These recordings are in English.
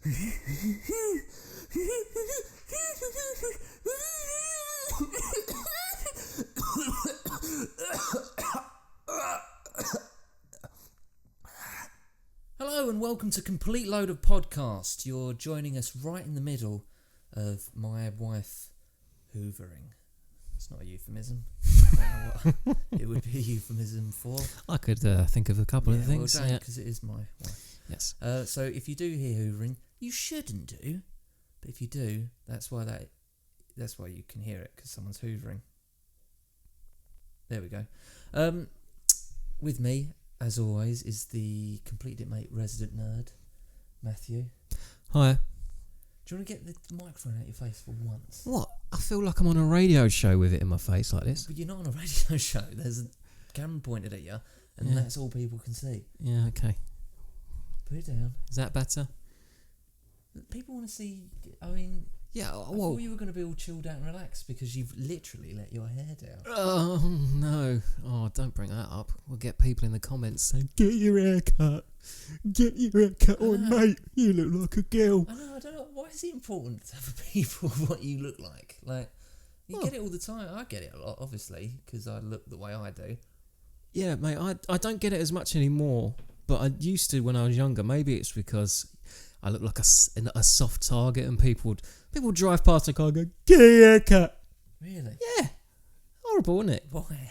Hello and welcome to Complete Load of Podcast. You're joining us right in the middle of my wife hoovering. It's not a euphemism. I don't know what it would be a euphemism for. I could think of a couple of things. Well, don't, because it is my wife. Yes. So if you do hear hoovering, you shouldn't do. But if you do, that's why you can hear it, because someone's hoovering. There we go. With me, as always, is the Complete It Mate resident nerd, Matthew. Hi. Do you want to get the microphone out your face for once? What? I feel like I'm on a radio show with it in my face like this. But you're not on a radio show. There's a camera pointed at you, and that's all people can see. Yeah, okay. Put it down. Is that better? People want to see... I mean... Yeah, I thought you were going to be all chilled out and relaxed because you've literally let your hair down. Oh, no. Oh, don't bring that up. We'll get people in the comments saying, get your hair cut. Get your hair cut. Oh, mate, you look like a girl. I don't know. Why is it important to tell people what you look like? Like, you get it all the time. I get it a lot, obviously, because I look the way I do. Yeah, mate, I don't get it as much anymore, but I used to when I was younger. Maybe it's because I look like a soft target and people would drive past the car and go, get your hair cut. Really? Yeah. Horrible, isn't it? Why?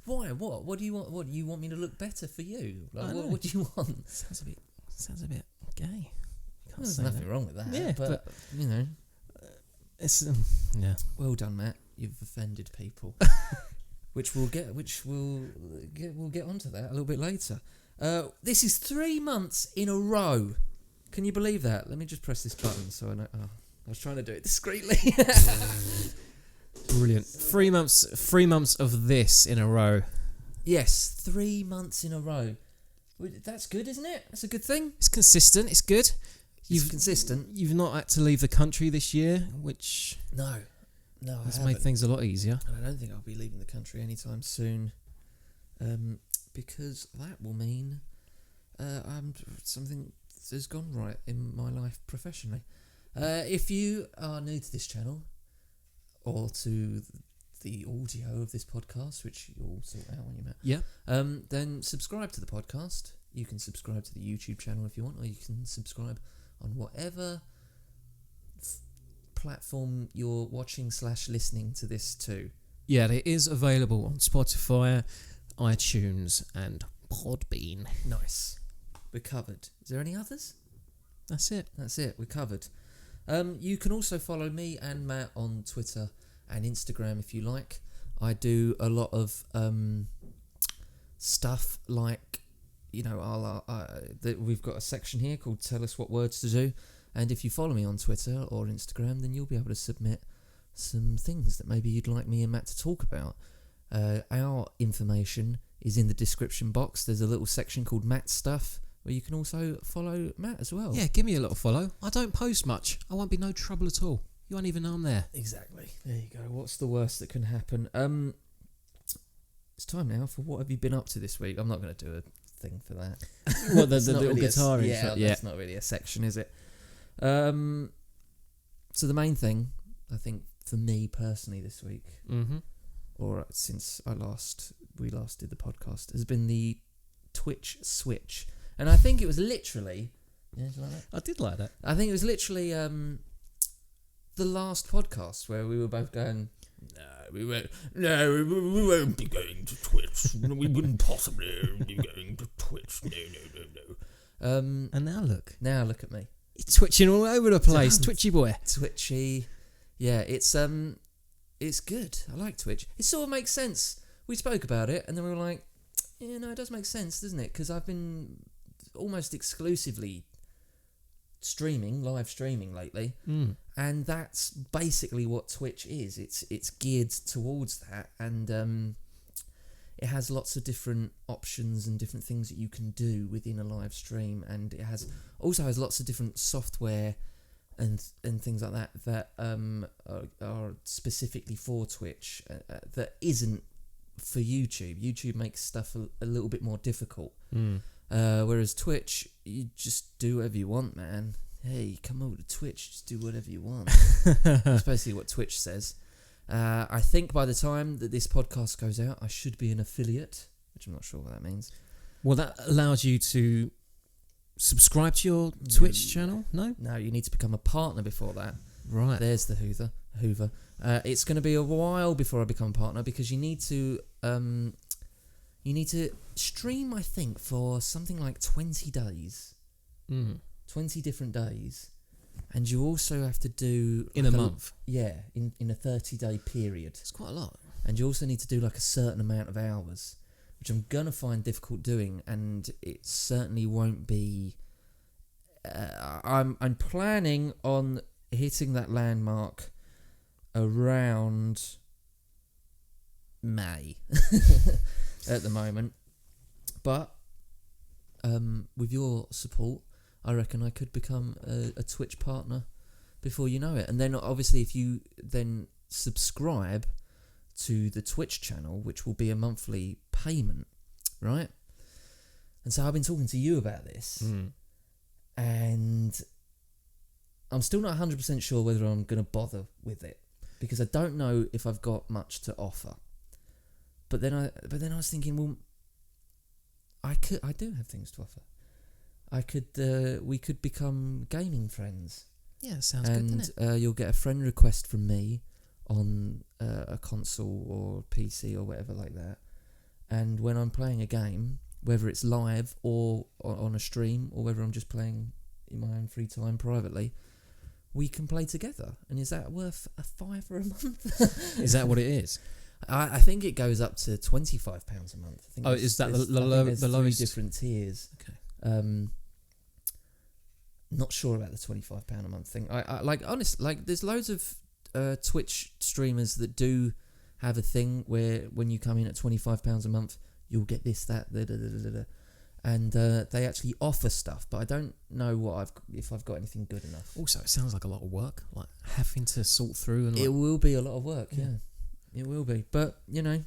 Why? What do you want? What do you want me to look better for you? Like, what do you want? Sounds a bit gay. There's nothing wrong with that. Yeah, but you know, it's yeah. Well done, Matt. You've offended people, we'll get onto that a little bit later. This is 3 months in a row. Can you believe that? Let me just press this button so I know. Oh, I was trying to do it discreetly. Brilliant. 3 months of this in a row. Yes, 3 months in a row. That's good, isn't it? That's a good thing. It's consistent. It's good. It's consistent. You've not had to leave the country this year, which no, has made things a lot easier. And I don't think I'll be leaving the country anytime soon, because that will mean something has gone right in my life professionally. If you are new to this channel or to the audio of this podcast, which you'll sort out when you're met, then subscribe to the podcast. You can subscribe to the YouTube channel if you want, or you can subscribe on whatever platform you're watching / listening to this to. Yeah, it is available on Spotify, iTunes, and Podbean. Nice. We're covered. Is there any others? That's it. We're covered. You can also follow me and Matt on Twitter and Instagram if you like. I do a lot of stuff like, you know, we've got a section here called Tell Us What Words to Do. And if you follow me on Twitter or Instagram, then you'll be able to submit some things that maybe you'd like me and Matt to talk about. Our information is in the description box. There's a little section called Matt Stuff, where you can also follow Matt as well. Yeah, give me a little follow. I don't post much. I won't be no trouble at all. You won't even know I'm there. Exactly. There you go. What's the worst that can happen? It's time now for what have you been up to this week? I'm not going to do a thing for that. What, the little really guitar intro? Yeah, that's not really a section, is it? So the main thing, I think, for me personally this week, or since we last did the podcast, has been the Twitch switch. And I think it was literally... Yeah, did you like that? I did like that. I think it was literally the last podcast where we were both going, we won't be going to Twitch. We wouldn't possibly be going to Twitch. No. And now look at me. He's twitching all over the place. Twitchy boy. Twitchy. Yeah, it's good. I like Twitch. It sort of makes sense. We spoke about it and then we were like, yeah, no, it does make sense, doesn't it? Because I've been almost exclusively live streaming lately, and that's basically what Twitch is. It's geared towards that, and it has lots of different options and different things that you can do within a live stream, and it also has lots of different software and things like that are specifically for Twitch that isn't for YouTube. YouTube makes stuff a little bit more difficult. Whereas Twitch, you just do whatever you want, man. hey, come over to Twitch, just do whatever you want. That's basically what Twitch says. I think by the time that this podcast goes out, I should be an affiliate, which I'm not sure what that means. Well, that allows you to subscribe to your Twitch channel? No? No, you need to become a partner before that. Right. There's the Hoover. It's going to be a while before I become a partner because you need to stream, I think, for something like 20 days. 20 different days. And you also have to do... In a month? Yeah, in a 30-day period. It's quite a lot. And you also need to do like a certain amount of hours, which I'm going to find difficult doing, and it certainly won't be... I'm planning on hitting that landmark around May at the moment. But with your support, I reckon I could become a Twitch partner before you know it. And then obviously if you then subscribe to the Twitch channel, which will be a monthly payment, right? And so I've been talking to you about this, and I'm still not 100% sure whether I'm going to bother with it, because I don't know if I've got much to offer. But then I was thinking, well, I do have things to offer. We could become gaming friends. Yeah, sounds good, doesn't it? And you'll get a friend request from me on a console or PC or whatever like that. And when I'm playing a game, whether it's live or on a stream, or whether I'm just playing in my own free time privately, we can play together. And is that worth a £5 a month? Is that what it is? I think it goes up to £25 a month. I think Is that the there's lowest? 3 different tiers. Okay. Not sure about the £25 a month thing. I like, honest, like, there's loads of Twitch streamers that do have a thing where when you come in at £25 a month, you'll get this, that, and they actually offer stuff, but I don't know if I've got anything good enough. Also, it sounds like a lot of work, like having to sort through and. It will be a lot of work, yeah. It will be, but you know,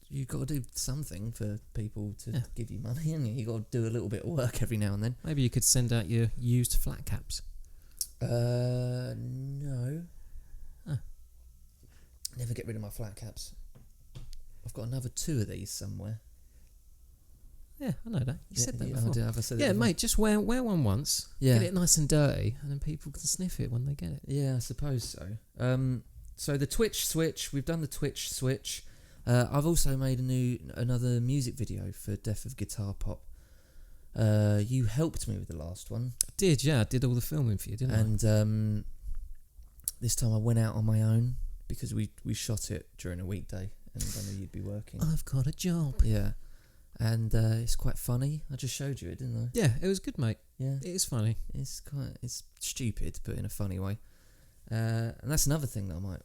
you've got to do something for people to give you money, and you got to do a little bit of work every now and then. Maybe you could send out your used flat caps. No. Never get rid of my flat caps. I've got another 2 of these somewhere. Yeah, I know that. You said that before. Have I said that before? Mate, just wear one once. Yeah. Get it nice and dirty, and then people can sniff it when they get it. Yeah, I suppose so. So the Twitch switch, we've done the Twitch switch. I've also made another music video for Death of Guitar Pop. You helped me with the last one. I did, yeah. I did all the filming for you, didn't I? And this time I went out on my own because we shot it during a weekday, and I knew you'd be working. I've got a job. Yeah. And it's quite funny. I just showed you it, didn't I? Yeah, it was good, mate. Yeah. It is funny. It's stupid, but in a funny way. And that's another thing that I might,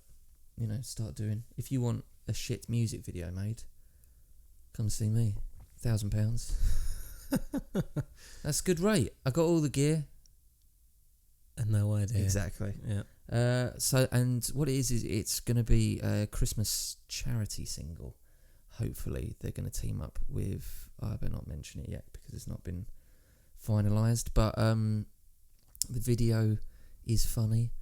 start doing. If you want a shit music video made, come see me. £1,000. That's a good rate. I got all the gear. And no idea. Exactly. Yeah. So, and what it is it's going to be a Christmas charity single. Hopefully they're going to team up with, I better not mention it yet because it's not been finalised, but the video is funny,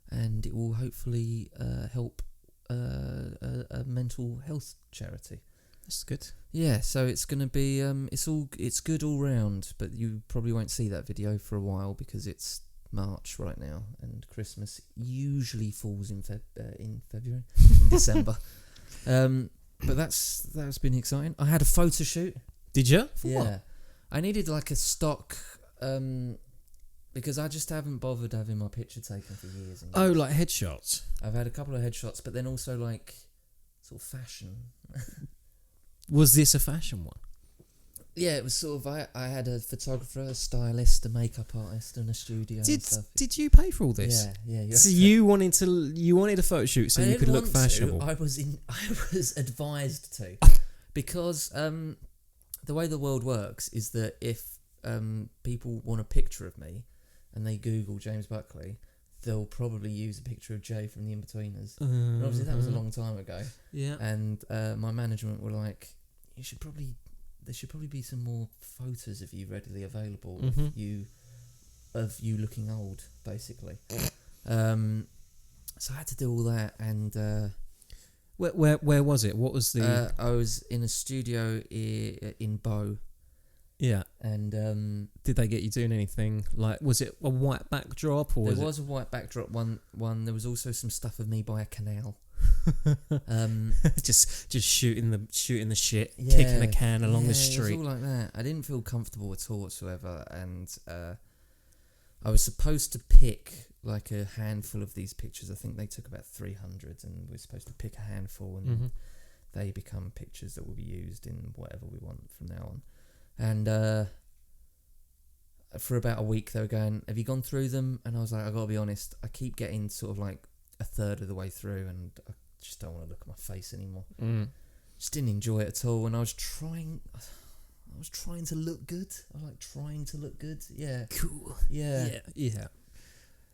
and it will hopefully help a mental health charity. That's good. Yeah, so it's going to be it's good all round, but you probably won't see that video for a while because it's March right now, and Christmas usually falls in February, in December. But that's been exciting. I had a photo shoot. Did you? For yeah. what? I needed like a stock, because I just haven't bothered having my picture taken for years. And years. Oh, like headshots? I've had a couple of headshots, but then also like sort of fashion. Was this a fashion one? Yeah, it was sort of. I had a photographer, a stylist, a makeup artist, and a studio. And stuff. Did you pay for all this? Yeah. So you wanted a photo shoot so you could look fashionable. I was advised to, because the way the world works is that if people want a picture of me and they Google James Buckley, they'll probably use a picture of Jay from the Inbetweeners. And obviously that was a long time ago. Yeah. And my management were like, there should probably be some more photos of you readily available. Mm-hmm. If you of you looking old, basically. So I had to do all that, and Where was it? What was the? I was in a studio in Bow, Yeah. and Did they get you doing anything? Like, was it a white backdrop or there was a white backdrop one. There was also some stuff of me by a canal. just shooting the shit, Yeah, kicking a can along the street? It was all like that. I didn't feel comfortable at all whatsoever, and I was supposed to pick like a handful of these pictures. I think they took about 300, and we're supposed to pick a handful, and they become pictures that will be used in whatever we want from now on. And for about a week, they were going, "Have you gone through them?" And I was like, "I gotta be honest, I keep getting sort of like a third of the way through, and I just don't want to look at my face anymore." Just didn't enjoy it at all, and I was trying to look good. I like trying to look good. Yeah. Cool. Yeah. Yeah.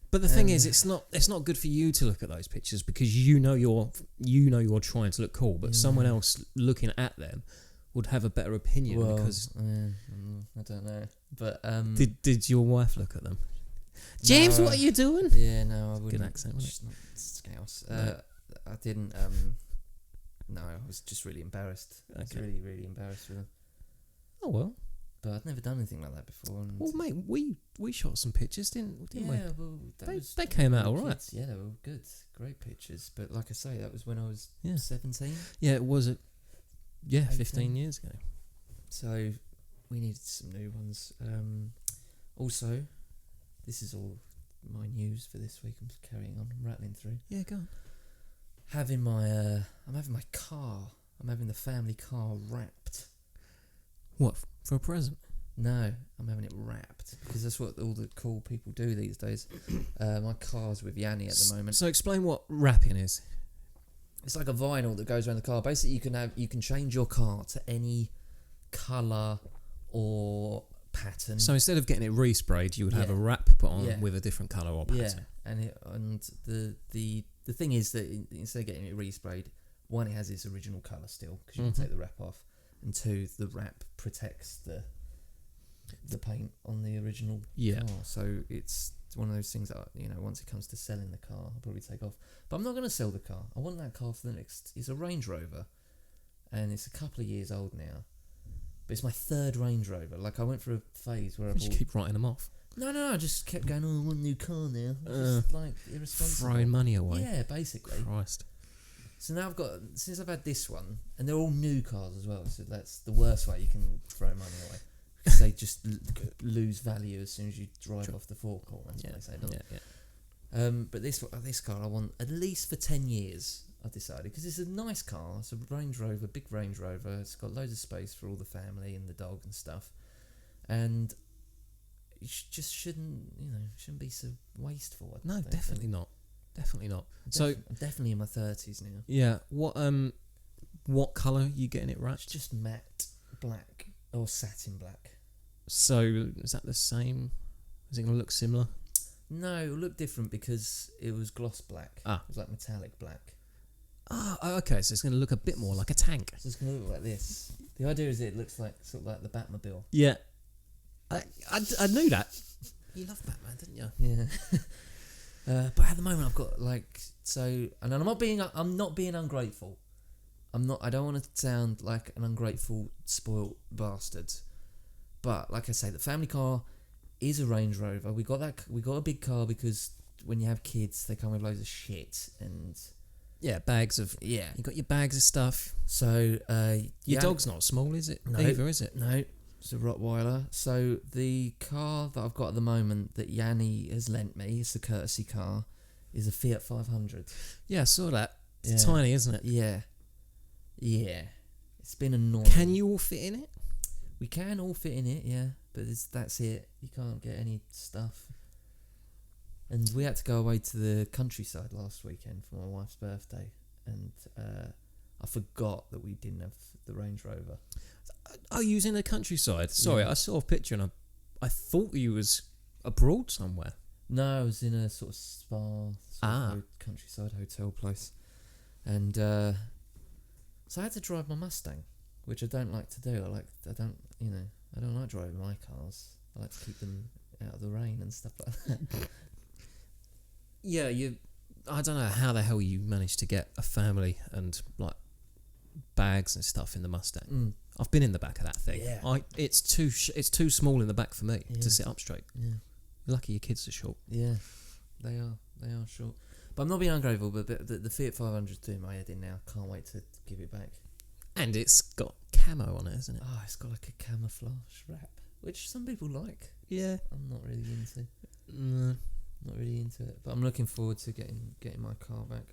But the thing is, it's not good for you to look at those pictures because you know you're trying to look cool, but someone else looking at them would have a better opinion because I don't know. But did your wife look at them? James, what are you doing? Yeah, no, I wouldn't. Good accent, wasn't it? Scouse. No. I didn't. No, I was just really embarrassed. I was really, really embarrassed with them. Oh well. But I'd never done anything like that before. And Well, mate, we shot some pictures, didn't we? yeah, well, They came out all right. Yeah, they were good, great pictures. But like I say, that was when I was 17. 17. Yeah, it was. 18. 15 years ago. So we needed some new ones. Also, this is all my news for this week. I'm just carrying on, I'm rattling through. Yeah, go on. I'm having my car. I'm having the family car wrapped. What, for a present? No, I'm having it wrapped because that's what all the cool people do these days. My car's with Yanni at the moment. So explain what wrapping is. It's like a vinyl that goes around the car. Basically, you can change your car to any colour or pattern. So instead of getting it resprayed, you would have a wrap put on with a different colour or pattern. Yeah, and the thing is that instead of getting it resprayed, one, it has its original colour still because you can take the wrap off, and two, the wrap protects the paint on the original car. So it's one of those things that, you know, once it comes to selling the car, I'll probably take off. But I'm not going to sell the car. I want that car for the next. It's a Range Rover, and it's a couple of years old now. But it's my third Range Rover. Like, I went through a phase where I just keep writing them off. No, I just kept going, I want a new car now. Just like irresponsible. Throwing money away. Yeah, basically. Christ. So now since I've had this one, and they're all new cars as well, so that's the worst way you can throw money away. Because they just lose value as soon as you drive off the forecourt. That's what they say, don't they? But this car I want at least for 10 years, I've decided, because it's a nice car. It's a Range Rover, big Range Rover. It's got loads of space for all the family and the dog and stuff. And it just shouldn't be so wasteful. No, definitely not. Definitely not. I'm definitely in my 30s now. Yeah. What colour are you getting it wrapped? It's just matte black or satin black. So is that the same? Is it going to look similar? No, it'll look different because it was gloss black. It was like metallic black. Oh, okay. So it's going to look a bit more like a tank. So it's going to look like this. The idea is it looks like sort of like the Batmobile. Yeah. I knew that. You loved Batman, didn't you? Yeah. But at the moment I've got and I'm not being ungrateful. I don't want to sound like an ungrateful, spoilt bastard. But like I say, the family car is a Range Rover. We got a big car because when you have kids, they come with loads of shit and bags of You got your bags of stuff. So your dog's not small, is it? No, either, is it? No, it's a Rottweiler. So the car that I've got at the moment that Yanni has lent me, it's a courtesy car, is a Fiat 500. Yeah, I saw that. It's tiny, isn't it? Yeah. It's been annoying. Can you all fit in it? We can all fit in it, yeah, but that's it. You can't get any stuff. And we had to go away to the countryside last weekend for my wife's birthday, and I forgot that we didn't have the Range Rover. Oh, you was in the countryside? Sorry, I saw a picture and I thought you was abroad somewhere. No, I was in a sort of spa, countryside hotel place, and so I had to drive my Mustang, which I don't like to do. I don't like driving my cars. I like to keep them out of the rain and stuff like that. Yeah, I don't know how the hell you managed to get a family and like bags and stuff in the Mustang. I've been in the back of that thing. Yeah. It's too small in the back for me to sit up straight. Yeah. You're lucky your kids are short. Yeah, they are short. But I'm not being ungrateful, but the Fiat 500's doing my head in now. Can't wait to give it back. And it's got camo on it, hasn't it? Oh, it's got like a camouflage wrap, which some people like. Yeah. I'm not really into. No. Not really into it, but I'm looking forward to getting my car back.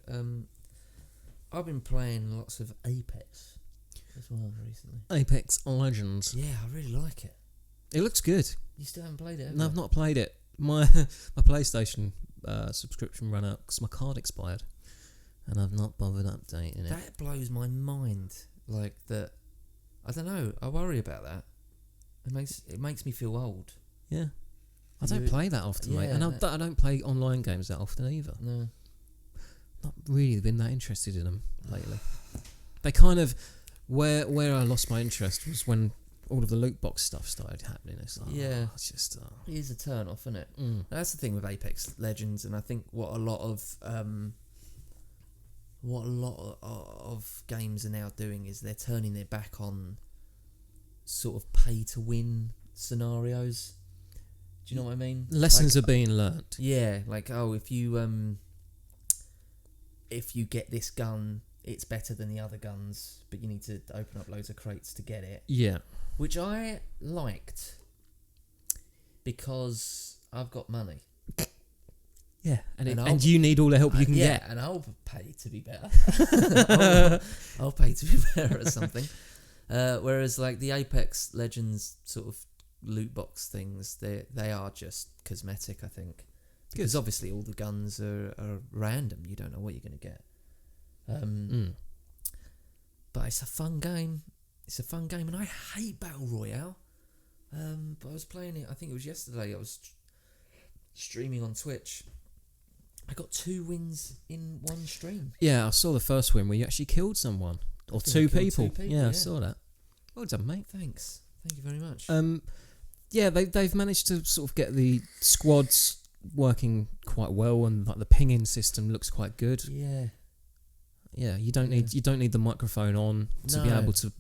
I've been playing lots of Apex as well recently. Apex Legends. Yeah, I really like it. It looks good. You still haven't played it, have No, you? I've not played it. My PlayStation subscription ran out because my card expired, and I've not bothered updating it. That blows my mind. Like that, I don't know. I worry about that. It makes me feel old. Yeah, I don't play that often, mate, Yeah, and I don't play online games that often either. No. Not really been that interested in them lately. They kind of where I lost my interest was when all of the loot box stuff started happening. It's like, Yeah. it's just It is a turn off, isn't it? mm. That's the thing with Apex Legends, and I think what a lot of games are now doing is they're turning their back on sort of pay to win scenarios. Do you know what I mean? Lessons are being learnt. Yeah, like if you get this gun, it's better than the other guns, but you need to open up loads of crates to get it. Yeah. Which I liked because I've got money. Yeah, and I'll- you need all the help you can yeah, get. and I'll pay to be better. I'll pay to be better at something. Whereas like the Apex Legends sort of loot box things, they are just cosmetic, I think. Because obviously all the guns are random. You don't know what you're going to get. But it's a fun game. And I hate Battle Royale. But I was playing it, I think it was yesterday. I was streaming on Twitch. I got 2 wins in one stream. Yeah, I saw the first win where you actually killed someone. Or two people. Yeah, I saw that. Well done, mate. Thanks. Thank you very much. Yeah, they've managed to sort of get the squads working quite well, and like the pinging system looks quite good. Yeah. Yeah, you don't need the microphone on to be No. able to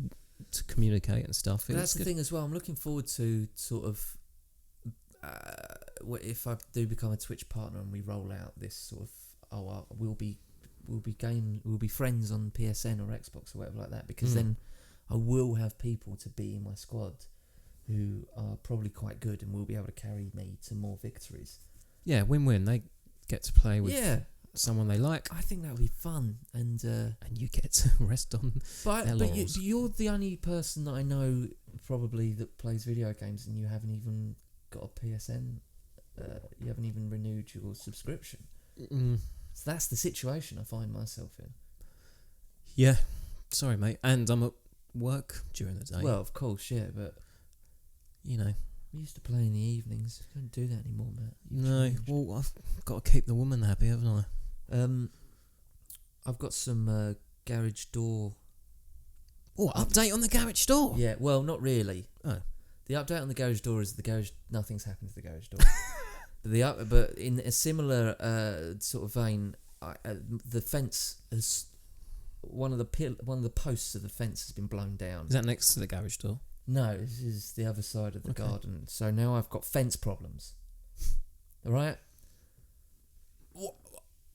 communicate and stuff. But that's the thing as well. I'm looking forward to sort of if I do become a Twitch partner and we roll out this sort of we'll be friends on PSN or Xbox or whatever like that, because then I will have people to be in my squad who are probably quite good and will be able to carry me to more victories. Yeah, win-win. They get to play with someone they like. I think that would be fun, and you get to rest on their laurels. you're the only person that I know probably that plays video games, and you haven't even got a PSN. You haven't even renewed your subscription. So that's the situation I find myself in. Yeah, sorry, mate. And I'm at work during the day. Well, of course, yeah, but you know. we used to play in the evenings. Don't do that anymore, Matt. No, well, I've got to keep the woman happy, haven't I? I've got some garage door. Oh, update on the garage door. Yeah, well, not really. Oh. The update on the garage door is nothing's happened to the garage door. But in a similar sort of vein, the fence has one of the posts of the fence has been blown down. Is that next to the garage door? No, this is the other side of the garden. So now I've got fence problems. All right.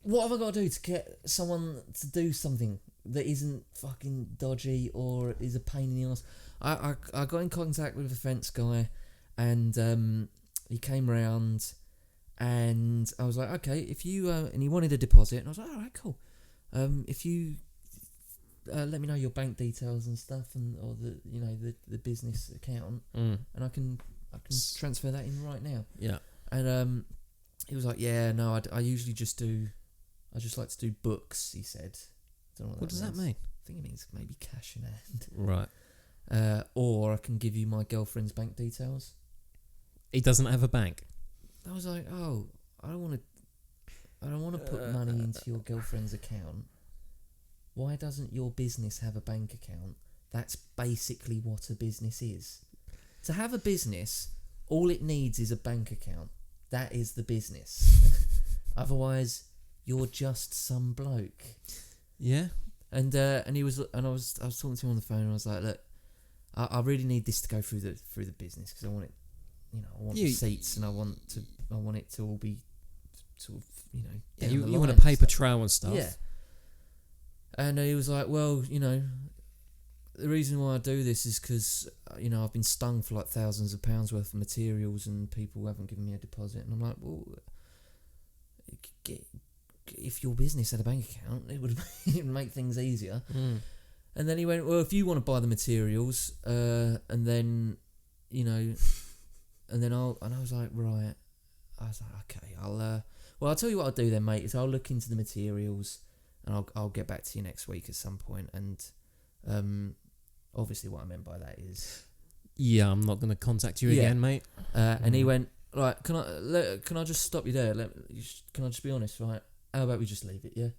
What have I got to do to get someone to do something that isn't fucking dodgy or is a pain in the arse? I got in contact with a fence guy, and he came round, and I was like, okay, if you and he wanted a deposit, and I was like, all right, cool. If you let me know your bank details and stuff, or the business account, and I can transfer that in right now. Yeah. And he was like, yeah, no, I usually I just like to do books, he said. Don't know What does that means. mean? I think it means maybe cash in hand. Right. Or I can give you my girlfriend's bank details. He doesn't have a bank. I was like, oh, I don't want to put money into your girlfriend's account. Why doesn't your business have a bank account? That's basically what a business is. To have a business, all it needs is a bank account. That is the business. Otherwise, you're just some bloke. Yeah. And I was talking to him on the phone, and I was like, look, I really need this to go through the business, because I want it, I want receipts, and I want it to all be sort of, Yeah, you down the want a line paper and stuff. trail and stuff. Yeah. And he was like, well, the reason why I do this is because, I've been stung for like thousands of pounds worth of materials, and people haven't given me a deposit. And I'm like, well, if your business had a bank account, it would make things easier. And then he went, well, if you want to buy the materials, and then I was like, right. I was like, okay, I'll tell you what I'll do then, mate, is I'll look into the materials, and I'll get back to you next week at some point. And obviously what I meant by that is, yeah, I'm not going to contact you again, mate. And he went, right, can I just stop you there? Can I just be honest, right? How about we just leave it, yeah?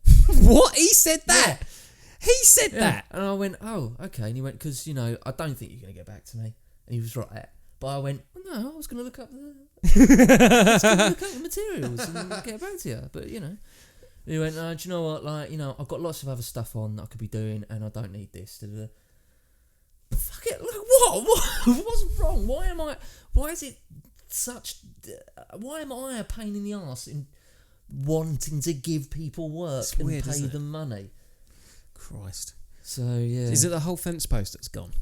What? He said that? Yeah. He said that? And I went, oh, okay. And he went, because, I don't think you're going to get back to me. And he was right. But I went, well, no, I was going to look up the materials and get back to you. But, And he went, no, do you know what? Like, I've got lots of other stuff on that I could be doing, and I don't need this. Fuck it. Like, what? What's wrong? Why am I a pain in the arse in wanting to give people work and weird, pay them money? Christ. So, yeah. Is it the whole fence post that's gone?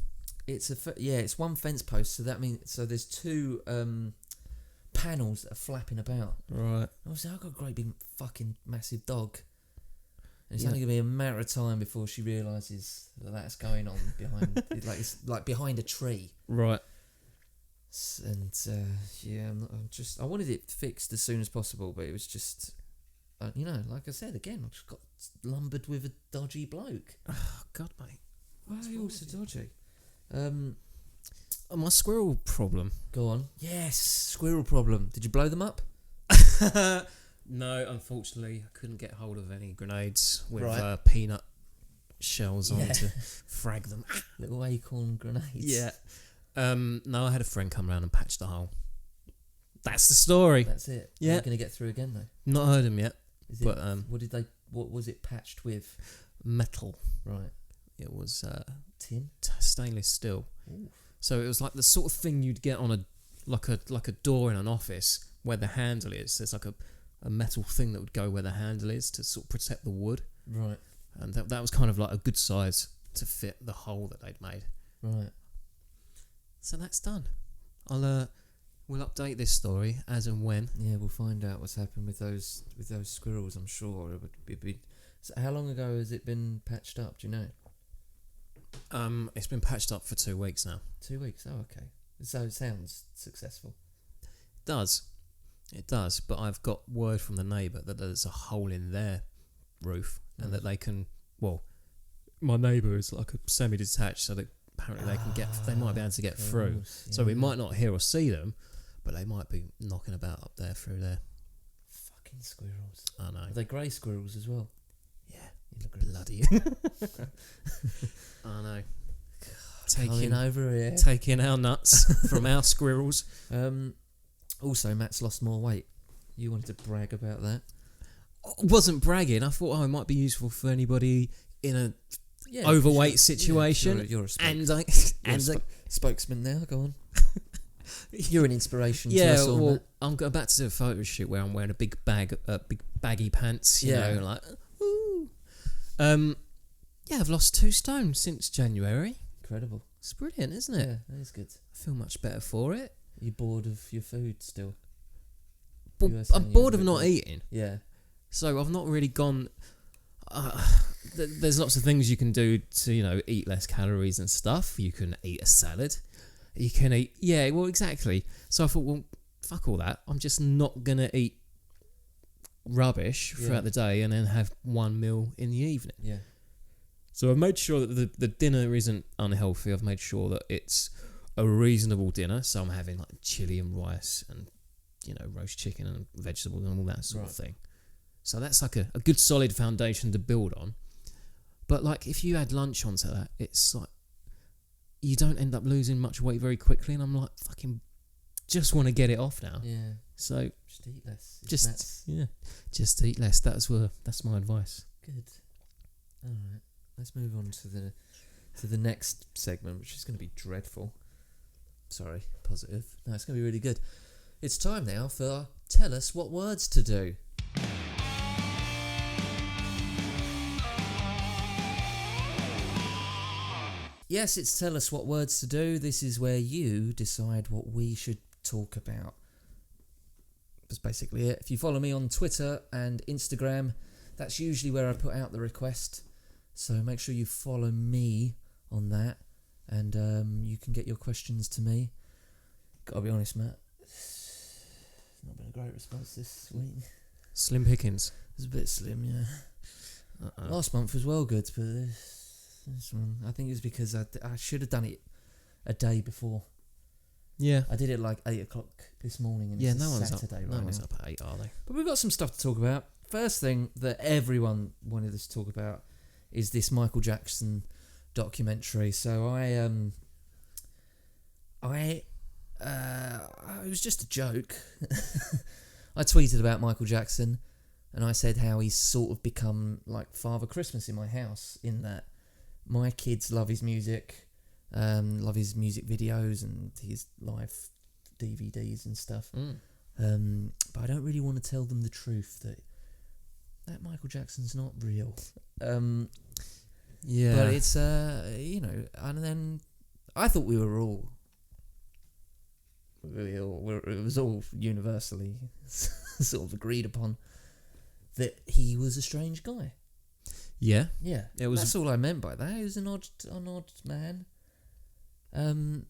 It's one fence post, so that means there's two panels that are flapping about. Right. Obviously, I've got a great big fucking massive dog, and it's only gonna be a matter of time before she realises that that's going on behind, it's like behind a tree. Right. And I wanted it fixed as soon as possible, but it was just, like I said again, I just got lumbered with a dodgy bloke. Oh God, mate. Why are you all so dodgy? My squirrel problem. Go on. Yes, squirrel problem. Did you blow them up? No, unfortunately, I couldn't get hold of any grenades with Right. peanut shells on to frag them. Little acorn grenades. Yeah. No, I had a friend come around and patch the hole. That's the story. That's it. Yeah. You're going to get through again, though. Not heard him yet. Is But it, what was it patched with? metal. Right. It was Tin? stainless steel. Ooh. So it was like the sort of thing you'd get on a door in an office where the handle is. There's like a metal thing that would go where the handle is to sort of protect the wood. Right. And that was kind of like a good size to fit the hole that they'd made. Right. So that's done. We'll update this story as and when. Yeah, we'll find out what's happened with those squirrels, I'm sure. It would be. So how long ago has it been patched up, do you know? It's been patched up for 2 weeks now. 2 weeks, oh okay. So it sounds successful. It does, but I've got word from the neighbour that there's a hole in their roof and that they can, my neighbour is like a semi-detached, so that apparently they might be able to get through. Yeah. So we might not hear or see them, but they might be knocking about up there through there. Fucking squirrels. I know. Are they grey squirrels as well? Yeah. Bloody. I know. Coming over here. Taking our nuts from our squirrels. Also, Matt's lost more weight. You wanted to brag about that? I wasn't bragging. I thought, it might be useful for anybody in a overweight situation. You're a spokesman now. Go on. You're an inspiration. Yeah, to us all, Matt. I'm about to do a photo shoot where I'm wearing a big baggy pants. You know, like. Ooh. I've lost 2 stone since January. Incredible. It's brilliant, isn't it? Yeah, that is good. I feel much better for it. You're bored of your food still? I'm bored of not eating. Yeah. So I've not really gone. There's lots of things you can do to eat less calories and stuff. You can eat a salad. You can eat exactly. So I thought, fuck all that. I'm just not gonna eat rubbish throughout the day and then have one meal in the evening. Yeah. So I've made sure that the dinner isn't unhealthy. I've made sure that it's a reasonable dinner. So I'm having like chili and rice and roast chicken and vegetables and all that sort of thing. So that's like a good solid foundation to build on. But like if you add lunch onto that, it's like you don't end up losing much weight very quickly. And I'm like fucking just want to get it off now. Yeah. So Just eat less. just eat less. That's my advice. Good. All right. Let's move on to the next segment, which is going to be dreadful. Sorry, positive. No, it's going to be really good. It's time now for Tell Us What Words to Do. Yes, it's Tell Us What Words to Do. This is where you decide what we should talk about. That's basically it. If you follow me on Twitter and Instagram, that's usually where I put out the request. So make sure you follow me on that, and you can get your questions to me. Gotta be honest, Matt, it's not been a great response this week. Slim pickings. It's a bit slim, yeah. Last month was well good, but this one, I think it was because I should have done it a day before. Yeah. I did it like 8 o'clock this morning, and Yeah, it's no one's Saturday up. right No one's now. up at 8, are they? But we've got some stuff to talk about. First thing that everyone wanted us to talk about is this Michael Jackson documentary. So it was just a joke. I tweeted about Michael Jackson, and I said how he's sort of become like Father Christmas in my house, in that my kids love his music, love his music videos and his live DVDs and stuff. But I don't really want to tell them the truth that Michael Jackson's not real. Yeah. But it's, and then I thought we were all, it was all universally sort of agreed upon that he was a strange guy. Yeah. Yeah, It was. that's all I meant by that. He was an odd man. And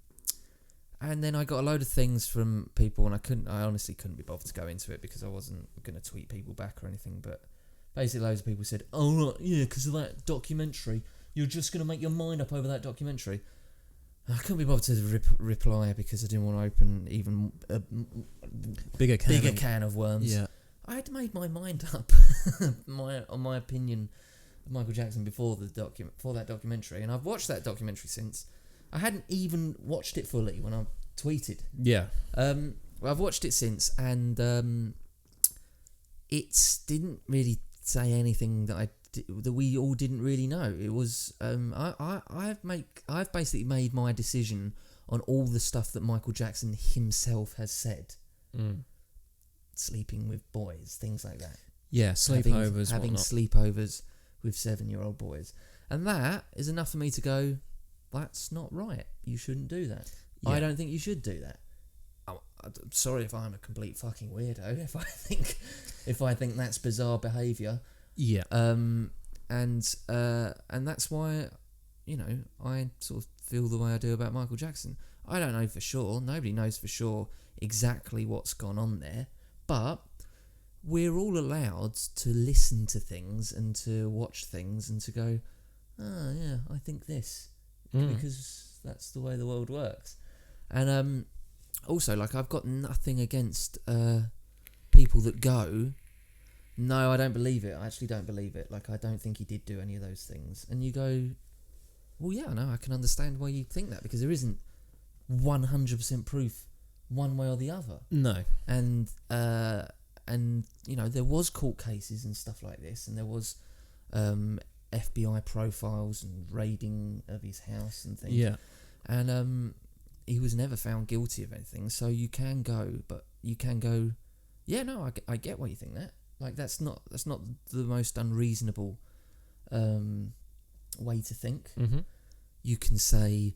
then I got a load of things from people, and I honestly couldn't be bothered to go into it because I wasn't going to tweet people back or anything. But basically, loads of people said, "Oh, right, yeah, because of that documentary, you're just going to make your mind up over that documentary." And I couldn't be bothered to reply because I didn't want to open even a Bigger can of worms. Yeah. I had made my mind up on my opinion of Michael Jackson before that documentary, and I've watched that documentary since. I hadn't even watched it fully when I tweeted. Yeah. I've watched it since, and it didn't really say anything that we all didn't really know. It was I've basically made my decision on all the stuff that Michael Jackson himself has said. Sleeping with boys, things like that. Yeah, sleepovers, having whatnot. sleepovers with 7-year-old boys, and that is enough for me to go, that's not right. You shouldn't do that. Yeah. I don't think you should do that. I'm sorry if I'm a complete fucking weirdo if I think that's bizarre behaviour. Yeah. And that's why, I sort of feel the way I do about Michael Jackson. I don't know for sure. Nobody knows for sure exactly what's gone on there, but we're all allowed to listen to things and to watch things and to go, oh yeah, I think this, because that's the way the world works. And also, like, I've got nothing against people that go, no, I don't believe it. I actually don't believe it. Like, I don't think he did do any of those things. And you go, well, yeah, no, I can understand why you think that, because there isn't 100% proof one way or the other. No. And there was court cases and stuff like this, and there was FBI profiles and raiding of his house and things. Yeah. And he was never found guilty of anything. So you can go, yeah, no, I get why you think that. Like, that's not the most unreasonable way to think. Mm-hmm. You can say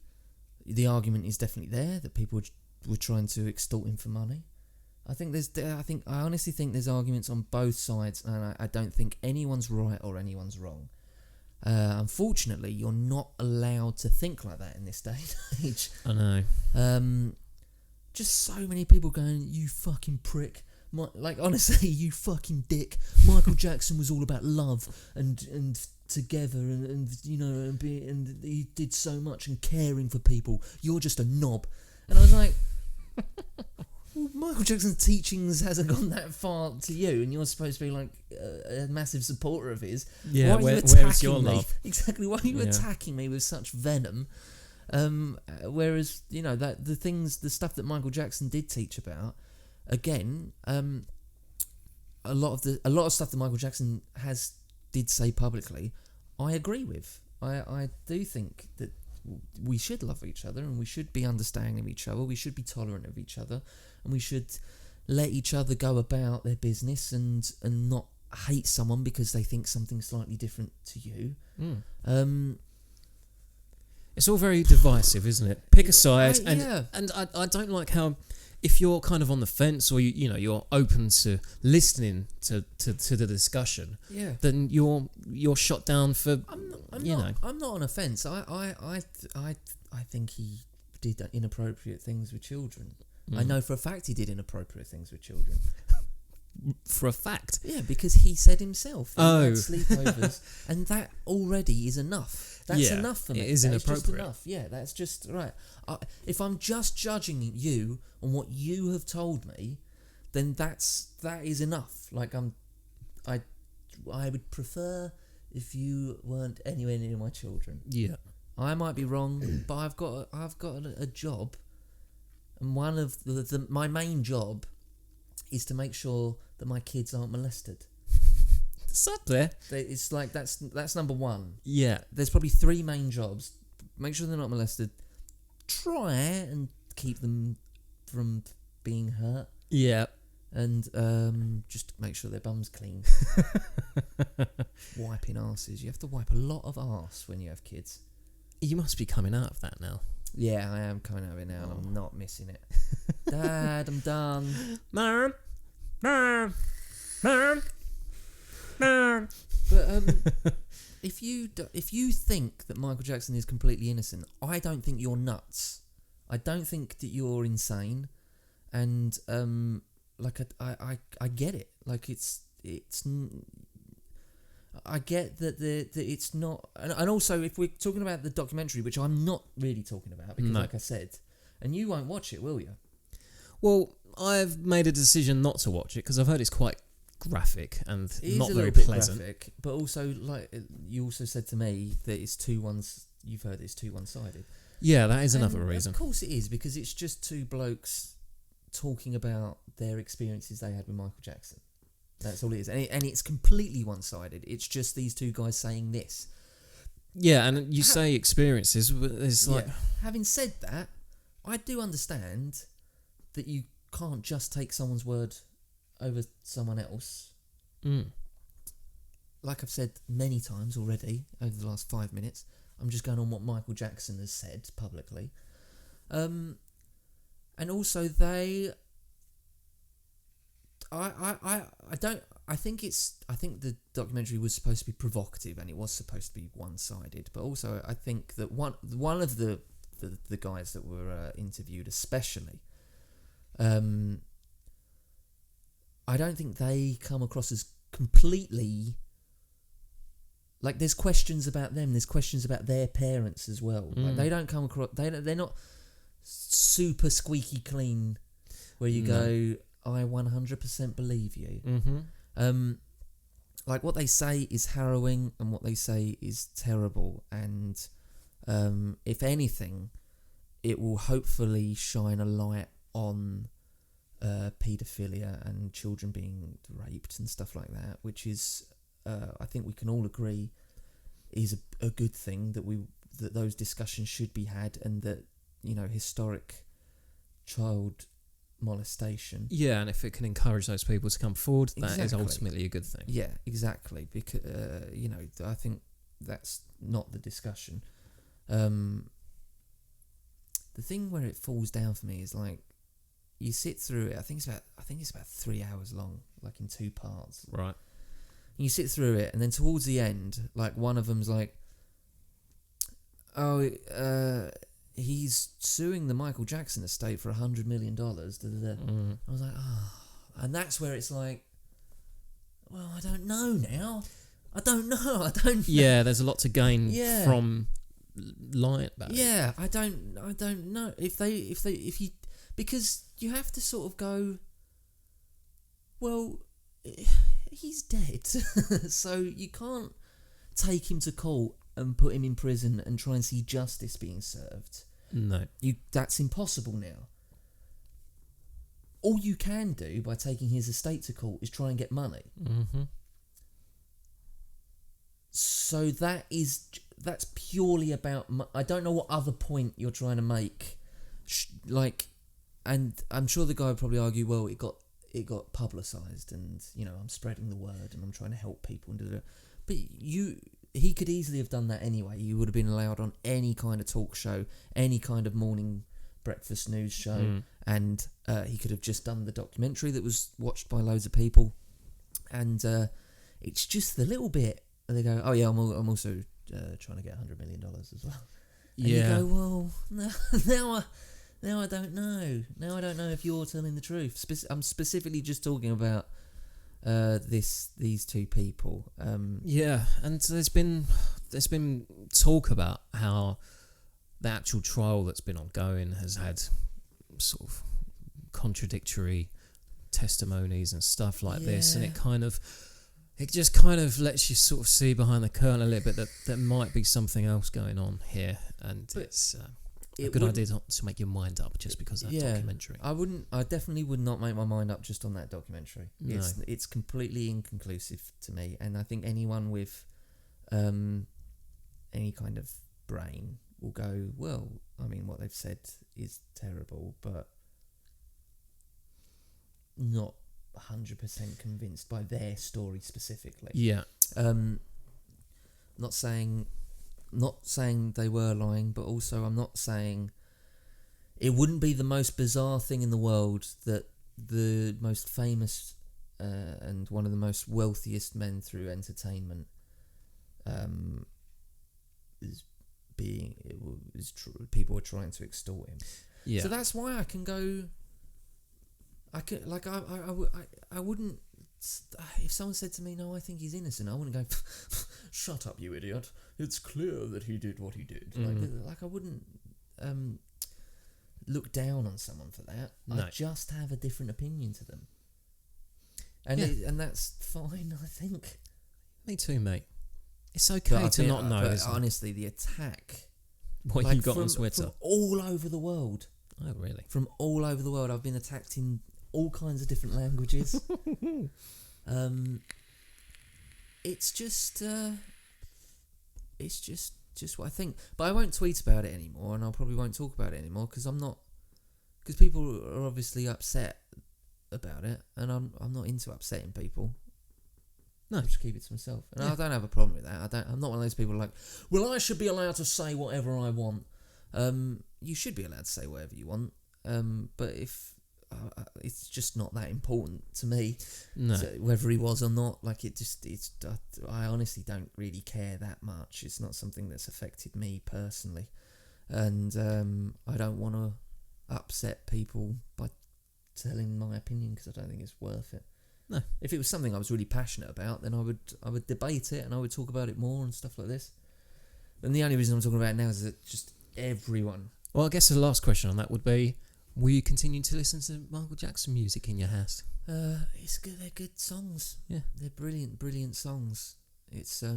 the argument is definitely there that people were trying to extort him for money. I honestly think there's arguments on both sides, and I don't think anyone's right or anyone's wrong. Unfortunately, you're not allowed to think like that in this day and age. I know. Just so many people going, you fucking prick. Like, honestly, you fucking dick. Michael Jackson was all about love and together and he did so much and caring for people. You're just a knob. And I was like, well, Michael Jackson's teachings hasn't gone that far to you, and you're supposed to be like a massive supporter of his. Yeah, why are you where's your attacking me? love? Exactly. Why are you attacking me with such venom? Whereas that the stuff that Michael Jackson did teach about, again, a lot of stuff that Michael Jackson did say publicly, I agree with. I do think that we should love each other and we should be understanding of each other. We should be tolerant of each other, and we should let each other go about their business and not hate someone because they think something slightly different to you. It's all very divisive, isn't it? Pick a side, and I don't like how, if you're kind of on the fence or you're open to listening to the discussion, then you're shot down for. I'm not on a fence. I think he did inappropriate things with children. I know for a fact he did inappropriate things with children. For a fact? Yeah, because he said himself. He had sleepovers, and that already is enough. That's enough for me. It is inappropriate. Just enough. Yeah, that's just right. If I'm just judging you on what you have told me, then that is enough. Like I would prefer if you weren't anywhere near my children. Yeah, I might be wrong, but I've got a job, and one of my main job is to make sure that my kids aren't molested. It's up there. It's like that's number one. Yeah. There's probably three main jobs: make sure they're not molested, try and keep them from being hurt. Yeah. And just make sure their bum's clean. Wiping arses. You have to wipe a lot of arse when you have kids. You must be coming out of that now. Yeah, I am coming out of it now, and I'm not missing it. Dad, I'm done. Mom. But if you think that Michael Jackson is completely innocent, I don't think you're nuts. I don't think that you're insane, and I get it. Like it's I get that it's not, and also if we're talking about the documentary, which I'm not really talking about because, like I said, and you won't watch it, will you? Well, I've made a decision not to watch it because I've heard it's quite graphic and not very pleasant. Graphic, but also, like you also said to me that you've heard it's too one-sided. Yeah, that is another reason. Of course it is, because it's just two blokes talking about their experiences they had with Michael Jackson. That's all it is, and it's completely one-sided. It's just these two guys saying this. Yeah, and you say experiences, but it's like... Having said that, I do understand that you can't just take someone's word over someone else. Like I've said many times already over the last 5 minutes, I'm just going on what Michael Jackson has said publicly. And also I think the documentary was supposed to be provocative and it was supposed to be one-sided, but also I think that one of the guys that were interviewed especially, I don't think they come across as completely, like, there's questions about them, there's questions about their parents as well. Like, they don't come across, they're not super squeaky clean where you go, I 100% believe you. Like, what they say is harrowing and what they say is terrible, and if anything, it will hopefully shine a light on paedophilia and children being raped and stuff like that, which is, I think we can all agree, is a good thing, that those discussions should be had, and that, historic child molestation. Yeah, and if it can encourage those people to come forward, that is ultimately a good thing. Yeah, exactly. Because I think that's not the discussion. The thing where it falls down for me is, like, you sit through it. I think it's about 3 hours long, like in 2 parts. Right. You sit through it, and then towards the end, like, one of them's like, he's suing the Michael Jackson estate for $100 million. I was like, and that's where it's like, well, I don't know now. I don't know. Yeah, there's a lot to gain from lying about it. Yeah, I don't know if you, because you have to sort of go, well, he's dead, so you can't take him to court and put him in prison and try and see justice being served. No. That's impossible now. All you can do by taking his estate to court is try and get money. Mm-hmm. So that's purely about... I don't know what other point you're trying to make. And I'm sure the guy would probably argue, well, it got publicised, and I'm spreading the word, and I'm trying to help people and do that. But he could easily have done that anyway. He would have been allowed on any kind of talk show, any kind of morning breakfast news show, and he could have just done the documentary that was watched by loads of people. And it's just the little bit. And they go, oh yeah, I'm also trying to get $100 million as well. And you go, well, now I don't know. Now I don't know if you're telling the truth. I'm specifically just talking about these two people. And there's been talk about how the actual trial that's been ongoing has had sort of contradictory testimonies and stuff like this, and it just kind of lets you sort of see behind the curtain a little bit that there might be something else going on here, and it's a good idea to make your mind up just because of that documentary. I definitely would not make my mind up just on that documentary. No. It's completely inconclusive to me, and I think anyone with any kind of brain will go, well, I mean, what they've said is terrible, but not 100% convinced by their story specifically. Yeah. Not saying they were lying, but also I'm not saying it wouldn't be the most bizarre thing in the world that the most famous and one of the most wealthiest men through entertainment people are trying to extort him. Yeah. So that's why I can go. I wouldn't. If someone said to me, "No, I think he's innocent," I wouldn't go, "Shut up, you idiot! It's clear that he did what he did." Like I wouldn't look down on someone for that. No. I just have a different opinion to them, and and that's fine. I think. Me too, mate. It's okay to not know. But honestly, the attack. What you got on Twitter? From all over the world. Oh, really? From all over the world. I've been attacked in all kinds of different languages. It's just what I think. But I won't tweet about it anymore, and I probably won't talk about it anymore because people are obviously upset about it, and I'm not into upsetting people. No, just keep it to myself, and I don't have a problem with that. I'm not one of those people like, well, I should be allowed to say whatever I want. You should be allowed to say whatever you want, but if it's just not that important to me, whether he was or not. Like I honestly don't really care that much. It's not something that's affected me personally, and I don't want to upset people by telling my opinion because I don't think it's worth it. No. If it was something I was really passionate about, then I would debate it and I would talk about it more and stuff like this. And the only reason I'm talking about it now is that just everyone. Well, I guess the last question on that would be, will you continue to listen to Michael Jackson music in your house? It's good. They're good songs. Yeah, they're brilliant songs. It's I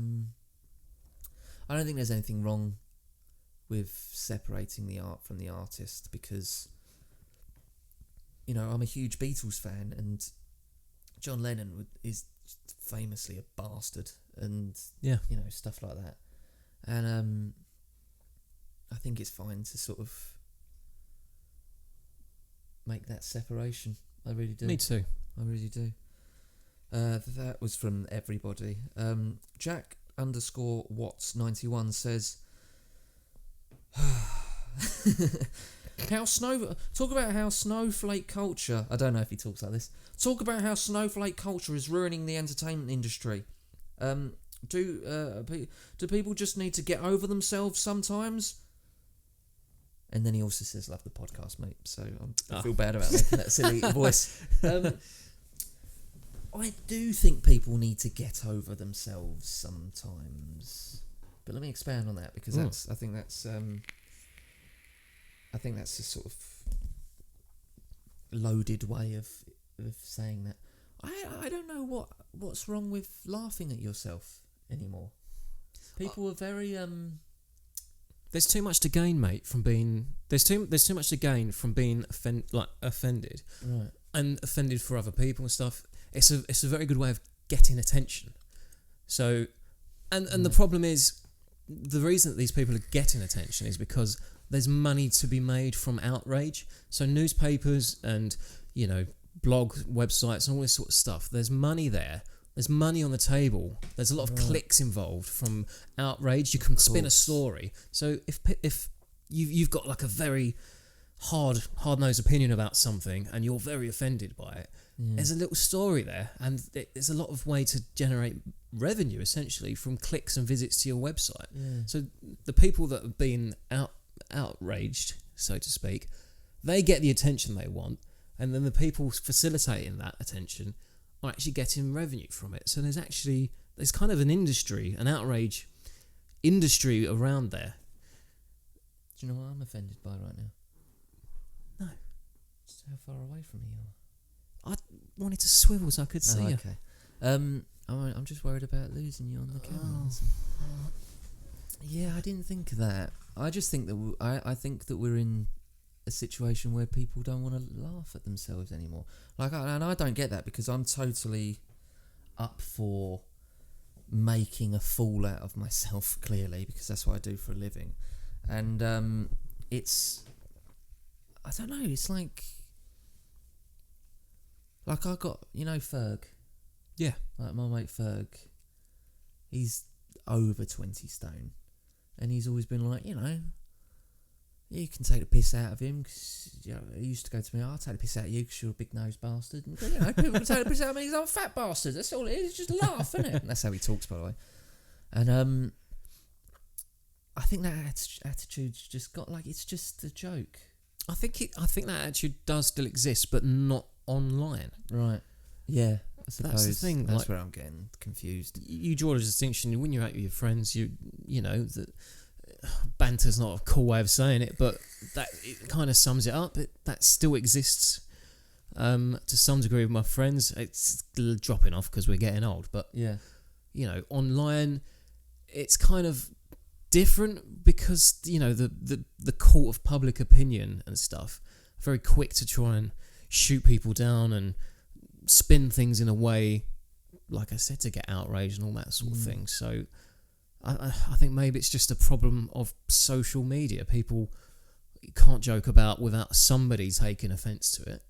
don't think there's anything wrong with separating the art from the artist because, I'm a huge Beatles fan and John Lennon is famously a bastard and stuff like that, and I think it's fine to sort of make that separation. I really do. Me too. I really do. That was from everybody. Jack_Watts91 says, talk about how snowflake culture. I don't know if he talks like this. Talk about how snowflake culture is ruining the entertainment industry. Do people just need to get over themselves sometimes? And then he also says, "Love the podcast, mate." So I feel bad about making that silly voice. I do think people need to get over themselves sometimes. But let me expand on that because I think that's a sort of loaded way of saying that. I don't know what's wrong with laughing at yourself anymore. People are very There's too much to gain, mate, from being. There's too much to gain from being offended, right. and offended for other people and stuff. It's a very good way of getting attention. So, and the problem is, the reason that these people are getting attention is because there's money to be made from outrage. So newspapers and, you know, blog websites and all this sort of stuff, there's money there. There's money on the table. There's a lot of clicks involved from outrage. You can spin a story. So if you've got like a very hard-nosed opinion about something and you're very offended by it, there's a little story there, and there's a lot of way to generate revenue essentially from clicks and visits to your website. Yeah. So the people that have been outraged, so to speak, they get the attention they want, and then the people facilitating that attention are actually getting revenue from it. So there's kind of an industry, an outrage industry around there. Do you know what I'm offended by right now? No. Just how far away from me you are. I wanted to swivel so I could see you. Okay. I'm just worried about losing you on the camera. Yeah, I didn't think of that. I just think that I think that we're in a situation where people don't want to laugh at themselves anymore. And I don't get that, because I'm totally up for making a fool out of myself, clearly, because that's what I do for a living. And I don't know, it's like I got, Ferg. Yeah. Like my mate Ferg, he's over 20 stone, and he's always been like, you can take the piss out of him, because he used to go to me, I'll take the piss out of you because you're a big nosed bastard, and people can take the piss out of me because I'm a fat bastard, that's all it is, just laugh, isn't it? And that's how he talks, by the way. And I think that attitude's just got, like, it's just a joke. I think that attitude does still exist, but not online. Right. Yeah. I suppose That's the thing. That's like, where I'm getting confused. You draw a distinction when you're out with your friends. You know that banter's not a cool way of saying it, but that it kind of sums it up. That still exists to some degree with my friends. It's dropping off because we're getting old, but yeah, online, it's kind of different because the court of public opinion and stuff are very quick to try and shoot people down and spin things in a way, like I said, to get outraged and all that sort of thing. So I think maybe it's just a problem of social media. People can't joke about without somebody taking offence to it,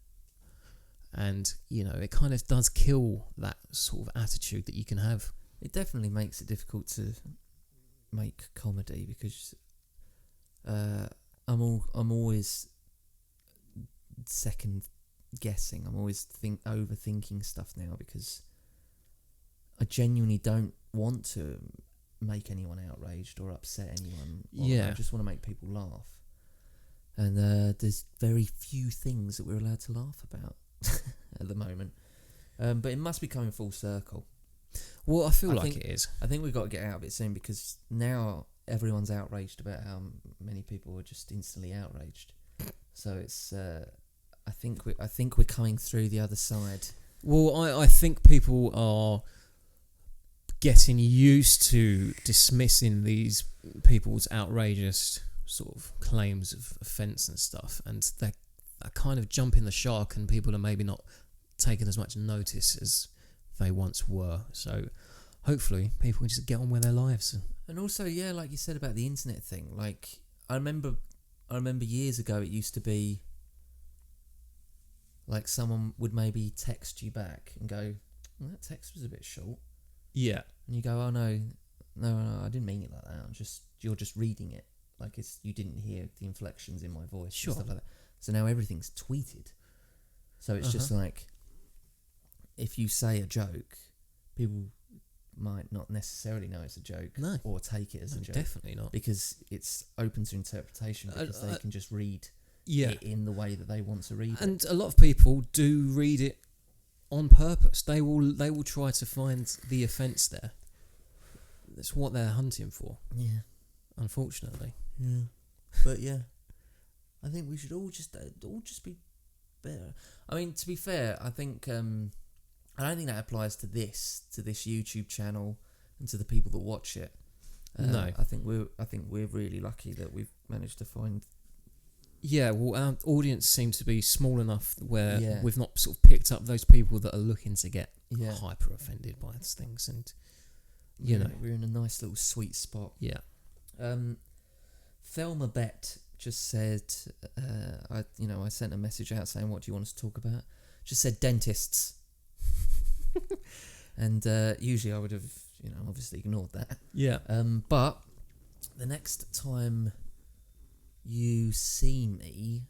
and it kind of does kill that sort of attitude that you can have. It definitely makes it difficult to make comedy, because I'm always second guessing. I'm always overthinking stuff now, because I genuinely don't want to make anyone outraged or upset anyone. I just want to make people laugh, and there's very few things that we're allowed to laugh about at the moment, but it must be coming full circle. Well, I think it is. I think we've got to get out of it soon, because now everyone's outraged about how many people are just instantly outraged. So it's I think we're coming through the other side. Well, I think people are getting used to dismissing these people's outrageous sort of claims of offence and stuff, and they're kind of jumping the shark, and people are maybe not taking as much notice as they once were. So hopefully people can just get on with their lives. And also, yeah, like you said about the internet thing, like I remember years ago it used to be like someone would maybe text you back and go, well, that text was a bit short. Yeah. And you go, oh no, I didn't mean it like that. You're just reading it. Like you didn't hear the inflections in my voice. Sure. And stuff like that. So now everything's tweeted. So it's just like, if you say a joke, people might not necessarily know it's a joke, or take it as a joke. Definitely not. Because it's open to interpretation, because they can just read it in the way that they want to read it. And a lot of people do read it on purpose. They will try to find the offence there. That's what they're hunting for. Yeah. Unfortunately. Yeah. But yeah, I think we should all just be better. I mean, to be fair, I think I don't think that applies to this YouTube channel and to the people that watch it. No. I think we're really lucky that we've managed to find. Yeah, well, our audience seems to be small enough where Yeah. we've not sort of picked up those people that are looking to get Yeah. hyper offended by things, and We're in a nice little sweet spot. yeah. Thelma Bett just said, I sent a message out saying, what do you want us to talk about? Just said dentists. And usually I would have, obviously ignored that. Yeah. But the next time you see me,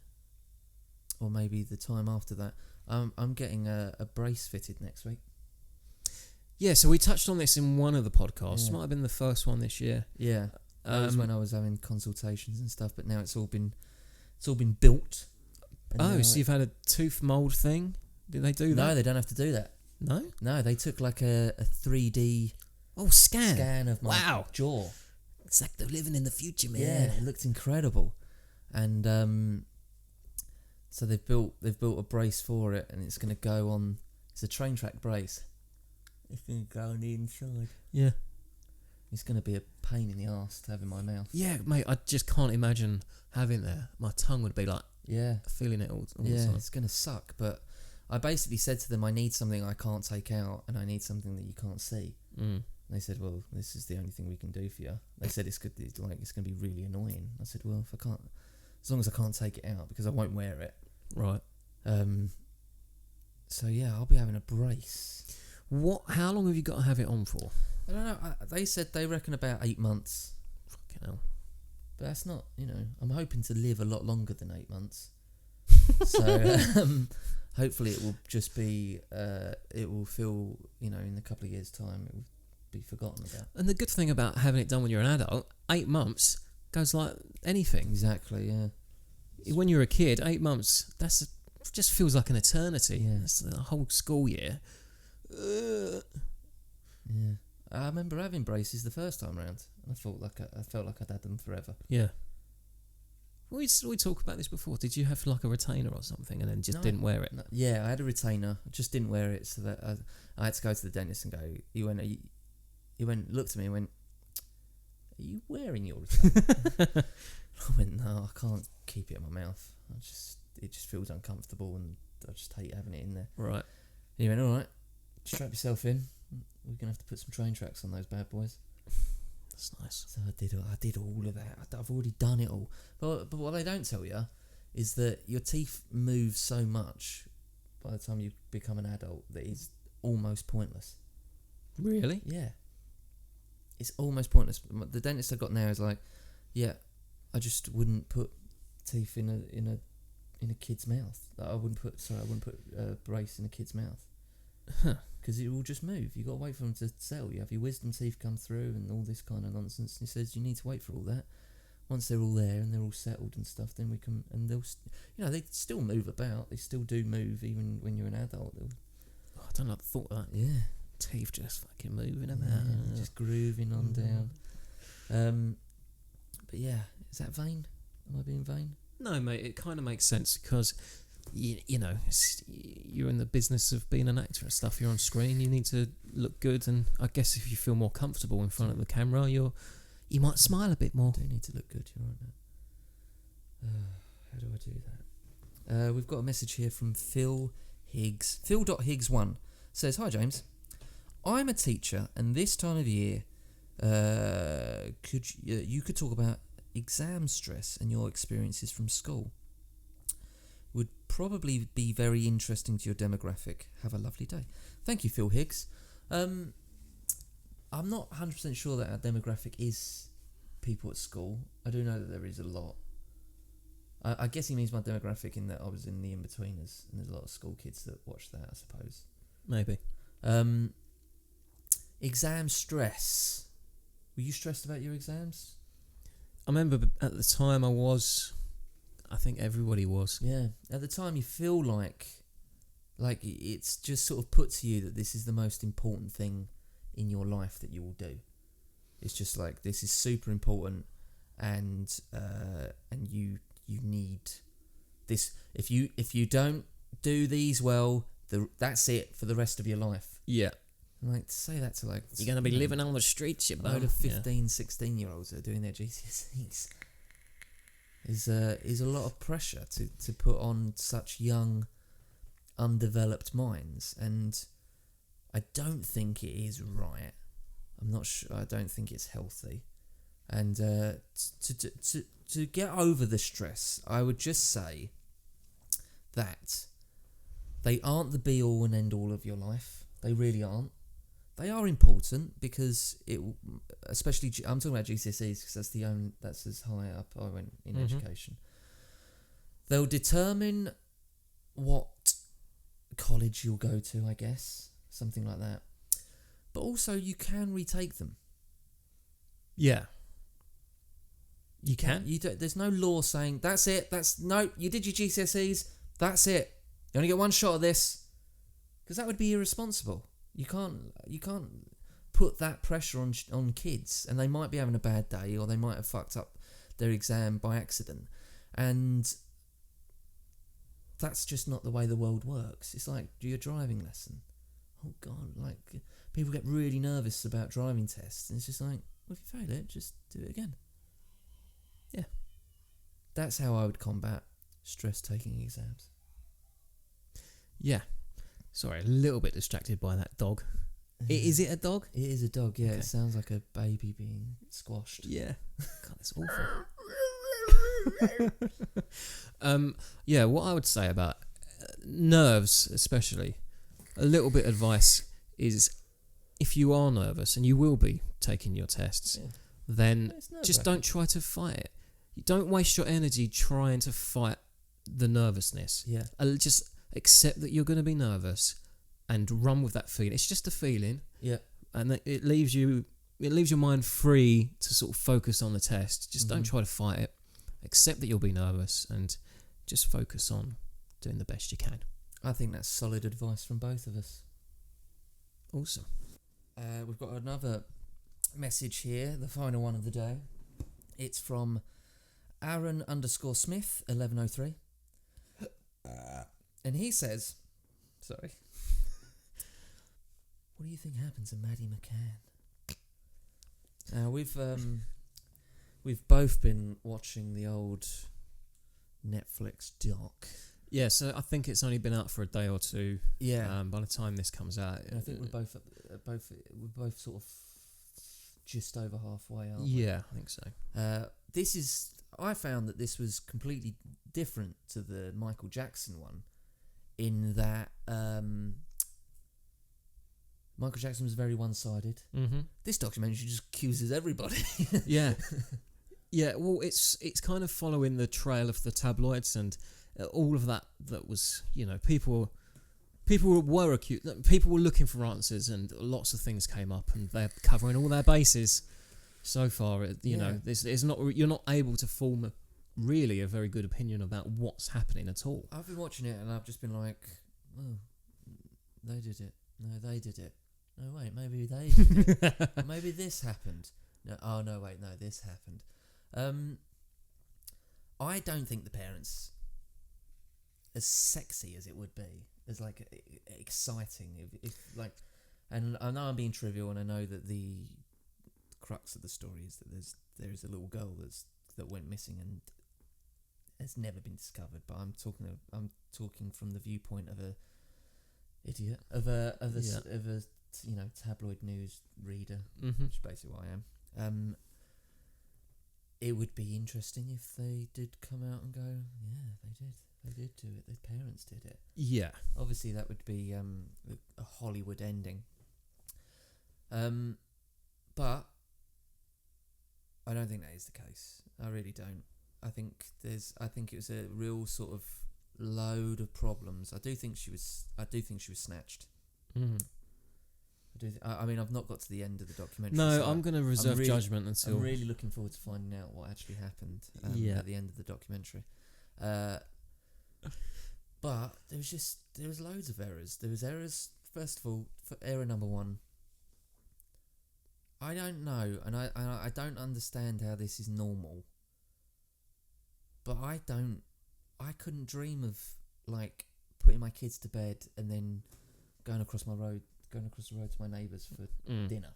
or maybe the time after that, I'm getting a brace fitted next week. Yeah, so we touched on this in one of the podcasts. Yeah. Might have been the first one this year. Yeah. That was when I was having consultations and stuff, but now it's all been built. And So you've had a tooth mould thing? Did they do that? No, they don't have to do that. No? No, they took like a 3D scan of my jaw. It's like they're living in the future, man. Yeah, it looked incredible. And so they've built a brace for it, and it's going to go on. It's a train track brace. It's going to go on the inside. Yeah. It's going to be a pain in the arse to have in my mouth. Yeah, mate, I just can't imagine having that. My tongue would be like feeling it all the time. It's going to suck. But I basically said to them, I need something I can't take out, and I need something that you can't see. Mm. They said, well, this is the only thing we can do for you. They said it's going to be really annoying. I said, well, as long as I can't take it out, because I won't wear it. Right. So yeah, I'll be having a brace. How long have you got to have it on for? I don't know. They said they reckon about 8 months. Fucking hell. But that's not, I'm hoping to live a lot longer than 8 months. So hopefully it will just be, it will feel, in a couple of years' time, it will be forgotten about. And the good thing about having it done when you're an adult, 8 months goes like anything. Exactly, yeah. When you're a kid, 8 months, just feels like an eternity. Yeah. That's the whole school year. Yeah. I remember having braces the first time round. I felt like I'd had them forever. Yeah. We talked about this before. Did you have like a retainer or something and then just didn't wear it? No, yeah, I had a retainer. I just didn't wear it, so that I had to go to the dentist and go. He went, looked at me and went, "Are you wearing your retainer?" I went, "No, I can't keep it in my mouth. It just feels uncomfortable, and I just hate having it in there." Right. And he went, "All right, strap yourself in. We're gonna have to put some train tracks on those bad boys." That's nice. So I did all of that. I've already done it all. But what they don't tell you is that your teeth move so much by the time you become an adult that it's almost pointless. Really? Yeah. It's almost pointless. The dentist I got now is like, yeah, I just wouldn't put teeth in a kid's mouth. I wouldn't put a brace in a kid's mouth. Huh. Because it will just move. You've got to wait for them to settle. You have your wisdom teeth come through and all this kind of nonsense. And he says you need to wait for all that. Once they're all there and they're all settled and stuff, then we can. And they'll, they still move about. They still do move even when you're an adult. I don't like the thought of that. Yeah, Teeth just fucking moving about. just grooving on down. But yeah, is that vain? Am I being vain? No, mate. It kind of makes sense because you're in the business of being an actor and stuff. You're on screen. You need to look good, and I guess if you feel more comfortable in front of the camera, you might smile a bit more. I do need to look good. You're right now. How do I do that? We've got a message here from Phil Higgs. Phil.Higgs1 says, "Hi James, I'm a teacher, and this time of year, you could talk about exam stress and your experiences from school. Would probably be very interesting to your demographic. Have a lovely day." Thank you, Phil Higgs. I'm not 100% sure that our demographic is people at school. I do know that there is a lot. I guess he means my demographic in that I was in the in-betweeners, and there's a lot of school kids that watch that, I suppose. Maybe. Exam stress. Were you stressed about your exams? I remember at the time I think everybody was. Yeah. At the time you feel like it's just sort of put to you that this is the most important thing in your life that you will do. It's just like, this is super important, and you need this. If you don't do these well, that's it for the rest of your life. Yeah. Like, to say that to, like... You're going to be living on the streets, you a load bum. of 15, 16-year-olds that are doing their GCSEs is a lot of pressure to put on such young, undeveloped minds. And I don't think it is right. I'm not sure. I don't think it's healthy. And to get over the stress, I would just say that they aren't the be-all and end-all of your life. They really aren't. They are important because especially I'm talking about GCSEs because that's as high up I went in education. They'll determine what college you'll go to, I guess, something like that. But also, you can retake them. Yeah. You can? There's no law saying, that's it, you did your GCSEs, that's it. You only get one shot at this. Because that would be irresponsible. You can't put that pressure on kids, and they might be having a bad day, or they might have fucked up their exam by accident. And that's just not the way the world works. It's like your driving lesson. Oh God, like people get really nervous about driving tests, and it's just like, well, if you fail it, just do it again. Yeah. That's how I would combat stress taking exams. Yeah. Sorry, a little bit distracted by that dog. Is it a dog? It is a dog, yeah. Okay. It sounds like a baby being squashed. Yeah. God, that's awful. Yeah, what I would say about nerves especially, a little bit of advice is if you are nervous, and you will be taking your tests, then just don't try to fight it. You don't waste your energy trying to fight the nervousness. Yeah. Just accept that you're going to be nervous and run with that feeling. It's just a feeling. Yeah. And it leaves your mind free to sort of focus on the test. Just don't try to fight it. Accept that you'll be nervous and just focus on doing the best you can. I think that's solid advice from both of us. Awesome. We've got another message here, the final one of the day. It's from Aaron_Smith 1103. And he says, sorry, what do you think happened to Maddie McCann? Now we've both been watching the old Netflix doc. Yeah, so I think it's only been out for a day or two. Yeah. By the time this comes out, And I think we're both sort of just over halfway, aren't we? Yeah, I think so. I found that this was completely different to the Michael Jackson one, in that Michael Jackson was very one-sided. Mm-hmm. This documentary just accuses everybody. Yeah. Yeah, well, it's kind of following the trail of the tabloids and all of that was, people were accused, people were looking for answers, and lots of things came up, and they're covering all their bases so far. You're not able to form really a very good opinion about what's happening at all. I've been watching it and I've just been like, oh, they did it. No, they did it. No, wait, maybe they did it. Or maybe this happened. No, oh, no, wait, no, this happened. I don't think the parents, as sexy as it would be, as like exciting, if like, and I know I'm being trivial, and I know that the crux of the story is that there is a little girl that went missing and has never been discovered. But I'm talking from the viewpoint of a idiot, of a tabloid news reader, which is basically what I am. It would be interesting if they did come out and go, yeah, they did do it. The parents did it. Yeah. Obviously, that would be a Hollywood ending. But I don't think that is the case. I really don't. I think it was a real sort of load of problems. I do think she was snatched. Mm. I mean, I've not got to the end of the documentary. No, so I'm going to reserve judgment until... I'm really looking forward to finding out what actually happened at the end of the documentary. But there was loads of errors. There was errors, first of all, for error number one. I don't know, and I don't understand how this is normal. But I couldn't dream of, like, putting my kids to bed and then going across my road going across the road to my neighbours for dinner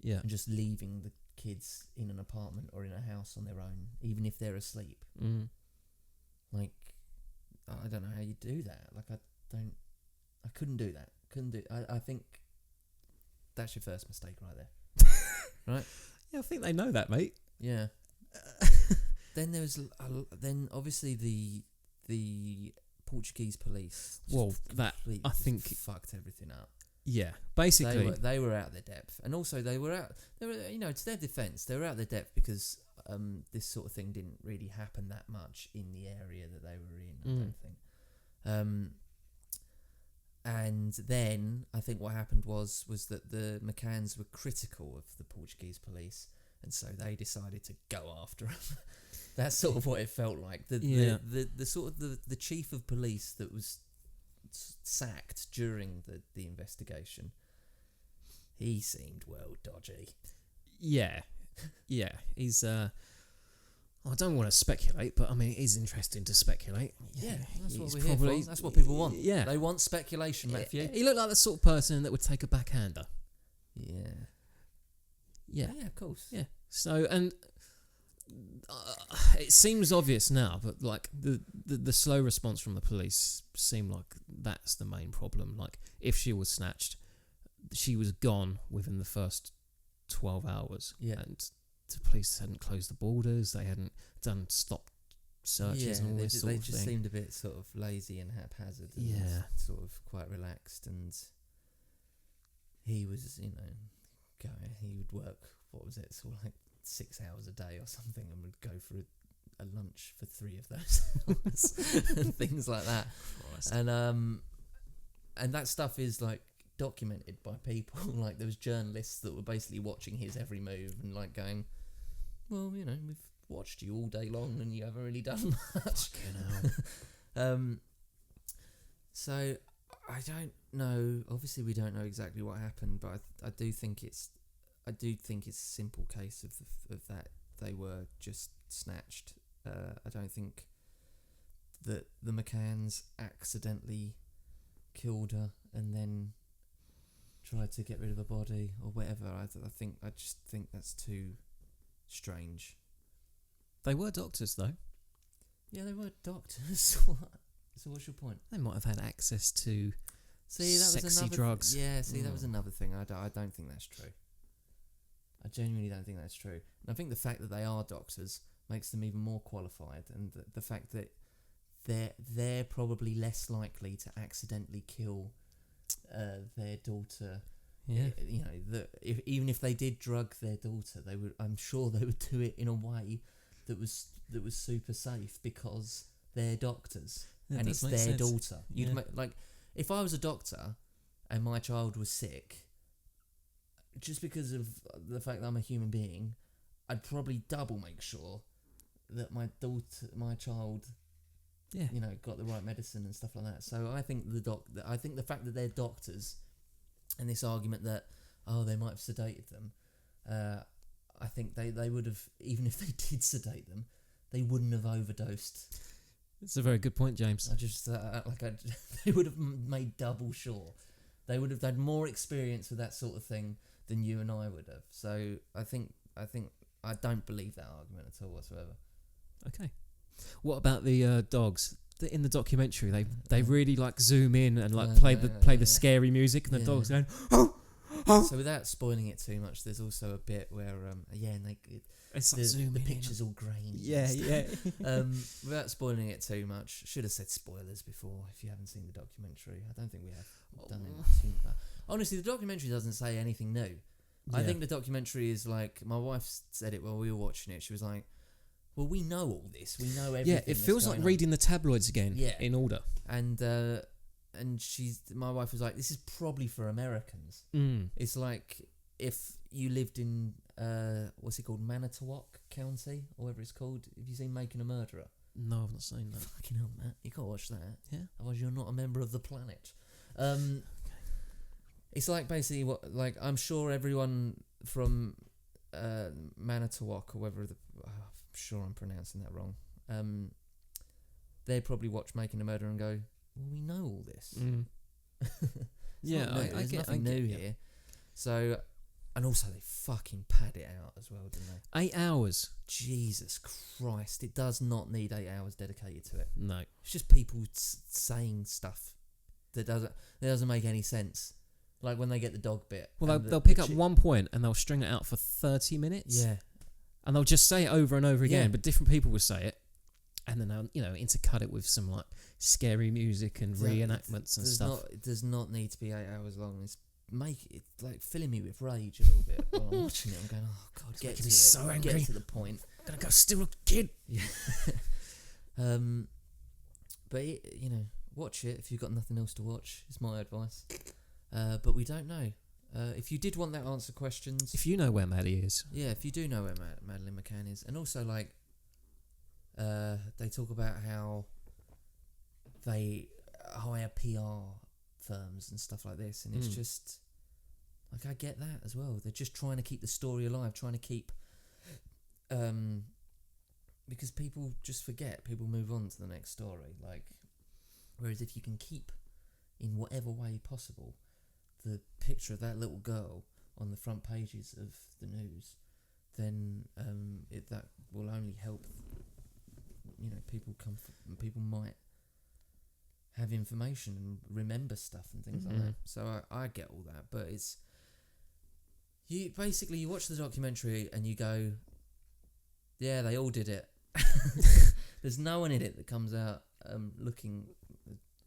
Yeah. and just leaving the kids in an apartment or in a house on their own, even if they're asleep. Like, I don't know how you do that. Like, I couldn't do that. I think that's your first mistake right there. Right? Yeah, I think they know that, mate. Yeah. Then there's then obviously the Portuguese police. Well, that I think fucked everything up. Yeah, basically they were out of their depth, and also they were to their defence, they were out of their depth because this sort of thing didn't really happen that much in the area that they were in. I don't think. And then I think what happened was that the McCanns were critical of the Portuguese police, and so they decided to go after them. That's sort of what it felt like. The sort of the chief of police that was sacked during the investigation, he seemed dodgy. Yeah, he's I don't want to speculate, but I mean it is interesting to speculate. Yeah, that's what we're here for. That's what people want. Yeah, they want speculation, Matthew. He looked like the sort of person that would take a backhander. Yeah, of course. Yeah. So, and it seems obvious now, but like the slow response from the police seemed like that's the main problem. Like, if she was snatched, she was gone within the first 12 hours. Yeah. And the police hadn't closed the borders, they hadn't done stop searches and all this sort of thing. They just seemed a bit sort of lazy and haphazard and sort of quite relaxed, and he was, he would work, what was it, sort of like 6 hours a day or something, and would go for a lunch for 3 of those hours and things like that. Christ. And that stuff is like documented by people. Like, there was journalists that were basically watching his every move and like going, well, we've watched you all day long and you haven't really done much. So I don't know. Obviously, we don't know exactly what happened, but I do think it's a simple case of that they were just snatched. I don't think that the McCanns accidentally killed her and then tried to get rid of the body or whatever. I just think that's too strange. They were doctors, though. Yeah, they were doctors. So what's your point? They might have had access to sexy drugs. That was another thing. I don't think that's true. I genuinely don't think that's true. And I think the fact that they are doctors makes them even more qualified, and the fact that they're probably less likely to accidentally kill their daughter. Yeah. Even if they did drug their daughter, I'm sure they would do it in a way that was super safe because they're doctors, and it's their daughter. If I was a doctor and my child was sick, just because of the fact that I'm a human being, I'd probably double make sure that my child, got the right medicine and stuff like that. So I think the fact that they're doctors, and this argument that they might have sedated them, I think they would have, even if they did sedate them, they wouldn't have overdosed. It's a very good point, James. They would have made double sure. They would have had more experience with that sort of thing than you and I would have. So I don't believe that argument at all whatsoever. Okay. What about the dogs? In the documentary, they really like zoom in and like play the scary music, and the dogs going, oh. So without spoiling it too much, there's also a bit where it's like the picture's all grainy. Yeah. Without spoiling it too much, should have said spoilers before if you haven't seen the documentary. I don't think we have done anything. Honestly, the documentary doesn't say anything new. I think the documentary is like, my wife said it while we were watching it. She was like, well, we know all this. We know everything. Yeah, it feels like reading the tabloids again. Yeah. In order. And my wife was like, this is probably for Americans. It's like if you lived in what's it called, Manitowoc County or whatever it's called. Have you seen Making a Murderer? No, I've not seen that. Fucking hell, Matt, you can't watch that. Yeah, otherwise you're not a member of the planet. It's like basically like I'm sure everyone from Manitowoc or whatever I'm sure I'm pronouncing that wrong. They probably watch Making a Murderer and go, well, we know all this. There's nothing new yeah. here. So, and also they fucking pad it out as well, didn't they? 8 hours. Jesus Christ, it does not need 8 hours dedicated to it. No. It's just people saying stuff that doesn't make any sense. Like when they get the dog bit. Well, they'll pick up one point and they'll string it out for 30 minutes. Yeah. And they'll just say it over and over again, but different people will say it. And then they'll, intercut it with some like scary music and reenactments and stuff. It does not need to be 8 hours long. It's like filling me with rage a little bit while I'm watching it. I'm going, oh God, It's making me so angry. Get to the point. I'm gonna go steal a kid. Yeah. But watch it if you've got nothing else to watch. Is my advice. But we don't know. If you did want that answer questions, If you know where Maddie is, yeah, if you do know where Madeleine McCann is, and also like, they talk about how they hire PR firms and stuff like this, and it's just like, I get that as well. They're just trying to keep the story alive, trying to keep, because people just forget, people move on to the next story. Like, whereas if you can keep in whatever way possible the picture of that little girl on the front pages of the news, then that will only help. People might have information and remember stuff and things like that. So I get all that, but it's you watch the documentary and you go, yeah, they all did it. There's no one in it that comes out looking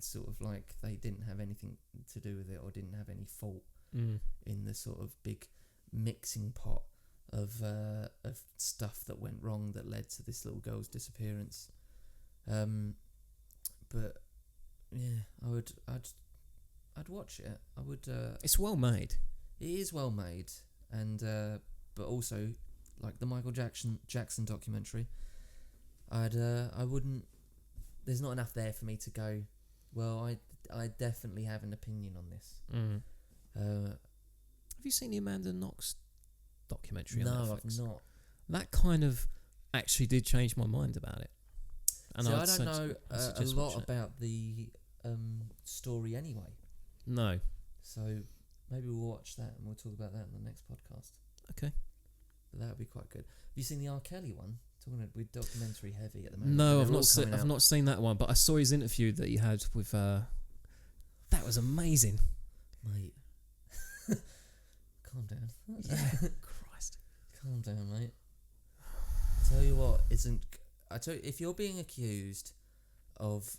sort of like they didn't have anything to do with it or didn't have any fault in the sort of big mixing pot of stuff that went wrong that led to this little girl's disappearance. But yeah, I'd watch it. I would. it's well made. It is well made, and but also like the Michael Jackson documentary. I wouldn't. There's not enough there for me to go, well, I definitely have an opinion on this. Have you seen the Amanda Knox documentary on Netflix? No, I've not. That kind of actually did change my mind about it. And I don't know a lot about the story anyway. No. So maybe we'll watch that and we'll talk about that in the next podcast. Okay. But that would be quite good. Have you seen the R. Kelly one? Talking about, we're documentary heavy at the moment. No, I've not seen that one, but I saw his interview that he had with. That was amazing, mate. Calm down. Yeah, Christ. Calm down, mate. Tell you what, if you're being accused of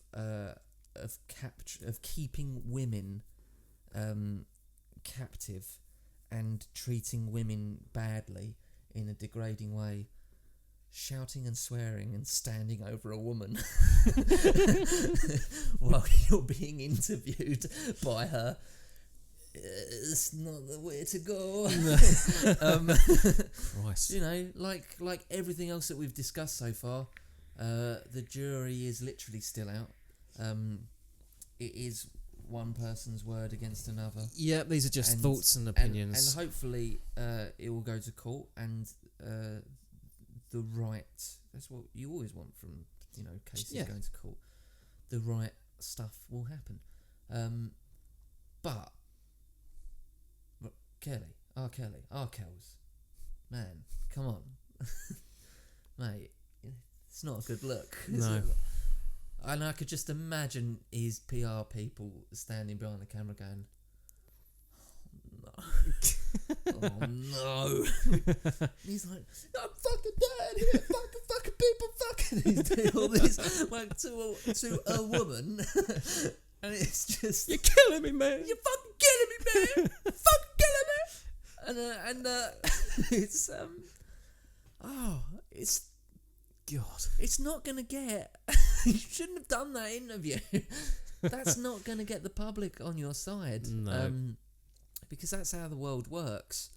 keeping women captive and treating women badly in a degrading way, shouting and swearing and standing over a woman while you're being interviewed by her, it's not the way to go. Christ. Like everything else that we've discussed so far, the jury is literally still out. It is one person's word against another. Yeah, these are just thoughts and opinions. And hopefully it will go to court and the right, that's what you always want from cases going to court, the right stuff will happen. But R. Kells, man, come on. Mate, it's not a good look. No. And I could just imagine his PR people standing behind the camera going, oh no. He's like, I'm fucking dead here, fucking people, fucking. He's doing all this like to a woman. And it's just, you're killing me, man. You're fucking killing me, man. Fucking killing me. And it's it's God. It's not gonna get. You shouldn't have done that interview. That's not gonna get the public on your side. No. Because that's how the world works.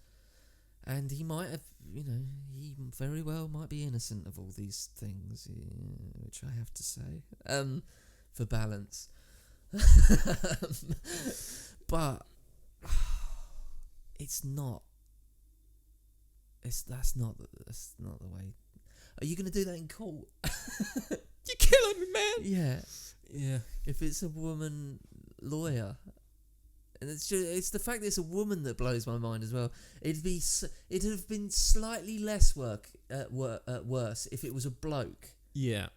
And he might have, he very well might be innocent of all these things, which I have to say, for balance. But it's not. That's not the way. Are you going to do that in court? You're killing me, man. Yeah. Yeah. If it's a woman lawyer, And it's the fact that it's a woman that blows my mind as well. It'd have been slightly less worse if it was a bloke. Yeah.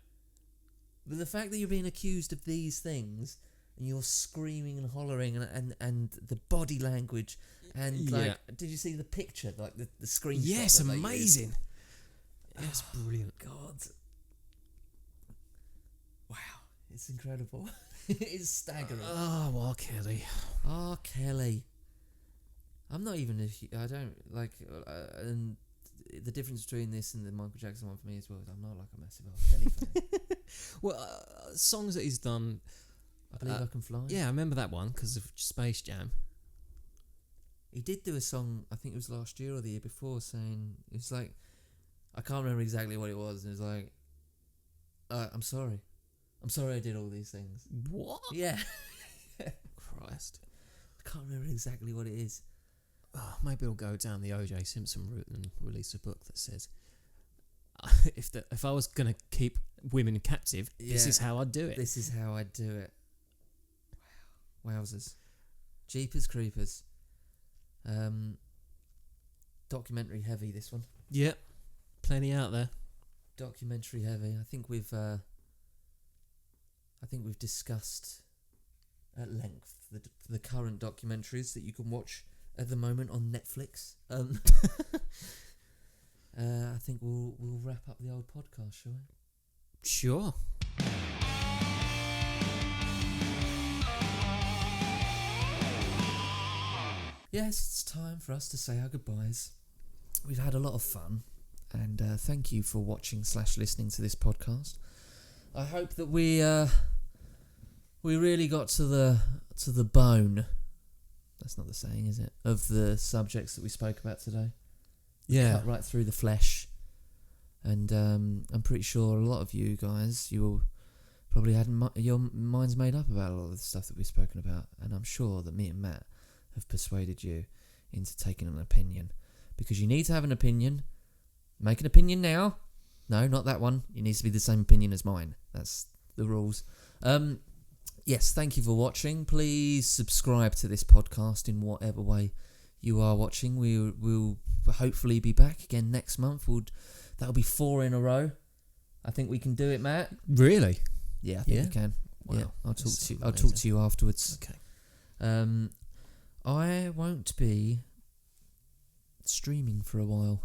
But the fact that you're being accused of these things and you're screaming and hollering and the body language and did you see the picture, like the screenshot? Yes, amazing. That's brilliant. God. Wow, it's incredible. It's staggering. Oh, R. Kelly. R. Kelly. I'm not even I don't like and the difference between this and the Michael Jackson one for me as well is I'm not like a massive R. Kelly fan. Well, songs that he's done. I Believe I Can Fly. Yeah, I remember that one because of Space Jam. He did do a song, I think it was last year or the year before, saying, it's like, I can't remember exactly what it was, and it was like, I'm sorry I did all these things. What? Yeah. Christ. I can't remember exactly what it is. Oh, maybe he'll go down the O.J. Simpson route and release a book that says, if I was going to keep women captive, this is how I'd do it. This is how I'd do it. Wow. Wowzers. Jeepers Creepers. Documentary heavy, this one. Yep. Plenty out there. Documentary heavy. I think we've discussed at length the current documentaries that you can watch at the moment on Netflix. I think we'll wrap up the old podcast, shall we? Sure. Yes, it's time for us to say our goodbyes. We've had a lot of fun, and thank you for watching / listening to this podcast. I hope that we really got to the bone. That's not the saying, is it? Of the subjects that we spoke about today. Yeah. Cut right through the flesh. And I'm pretty sure a lot of you guys, you will probably had your minds made up about a lot of the stuff that we've spoken about. And I'm sure that me and Matt have persuaded you into taking an opinion. Because you need to have an opinion. Make an opinion now. No, not that one. It needs to be the same opinion as mine. That's the rules. Yes, thank you for watching. Please subscribe to this podcast in whatever way you are watching. We'll hopefully be back again next month. That'll be 4 in a row. I think we can do it, Matt. Really? Yeah, I think we can. Wow. Yeah, I'll talk to you afterwards. Okay. I won't be streaming for a while.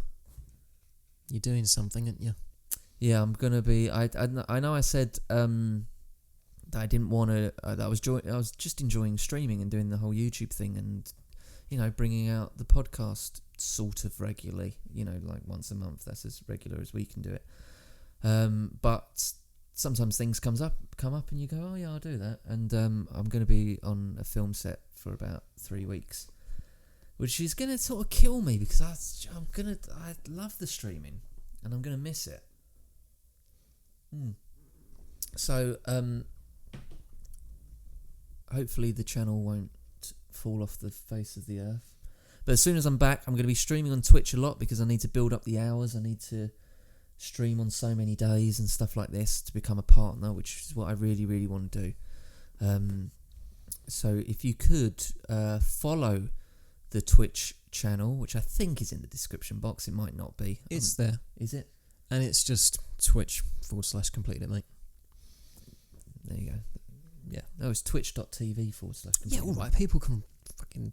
You're doing something, aren't you? Yeah, I'm gonna be. I know I said that I didn't want to. That I was just enjoying streaming and doing the whole YouTube thing, and bringing out the podcast sort of regularly. Like once a month. That's as regular as we can do it. But sometimes things come up, and you go, oh yeah, I'll do that. And I'm gonna be on a film set for about 3 weeks, which is gonna sort of kill me because I love the streaming, and I'm gonna miss it. So hopefully the channel won't fall off the face of the earth. But as soon as I'm back, I'm going to be streaming on Twitch a lot because I need to build up the hours. I need to stream on so many days and stuff like this to become a partner, which is what I really, really want to do. So if you could follow the Twitch channel, which I think is in the description box. It might not be. It's there. Is it? And it's just Twitch/complete it, mate. There you go. Yeah. No, it's twitch.tv/. Yeah, alright, people can fucking...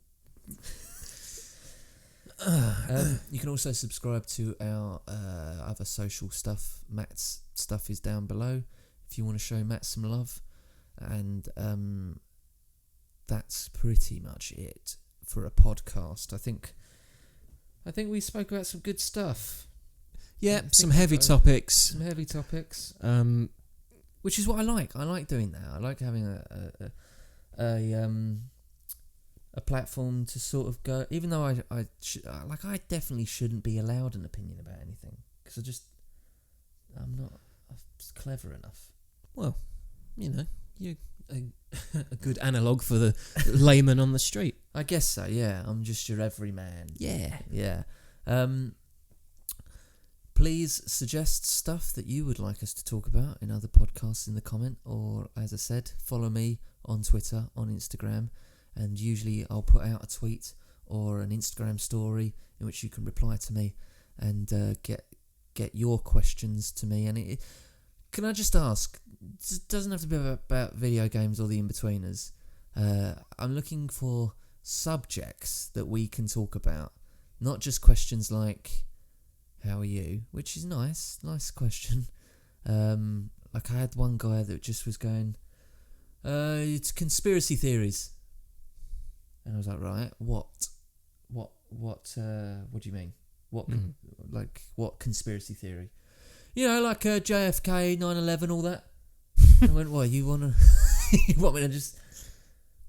You can also subscribe to our other social stuff. Matt's stuff is down below if you want to show Matt some love. And that's pretty much it for a podcast. I think we spoke about some good stuff. Yeah, some heavy topics. Some heavy topics. Which is what I like. I like doing that. I like having a platform to sort of go. Even though I definitely shouldn't be allowed an opinion about anything because I'm not clever enough. Well, you're a good analogue for the layman on the street. I guess so. Yeah, I'm just your everyman. Yeah. Please suggest stuff that you would like us to talk about in other podcasts in the comment, or as I said, follow me on Twitter, on Instagram, and usually I'll put out a tweet or an Instagram story in which you can reply to me and get your questions to me. And can I just ask, it doesn't have to be about video games or the in-betweeners. I'm looking for subjects that we can talk about, not just questions like, how are you? Which is nice question. Like I had one guy that just was going, it's conspiracy theories. And I was like, right, what do you mean? What conspiracy theory? Like JFK, 9/11, all that. I went, what, you want me to just...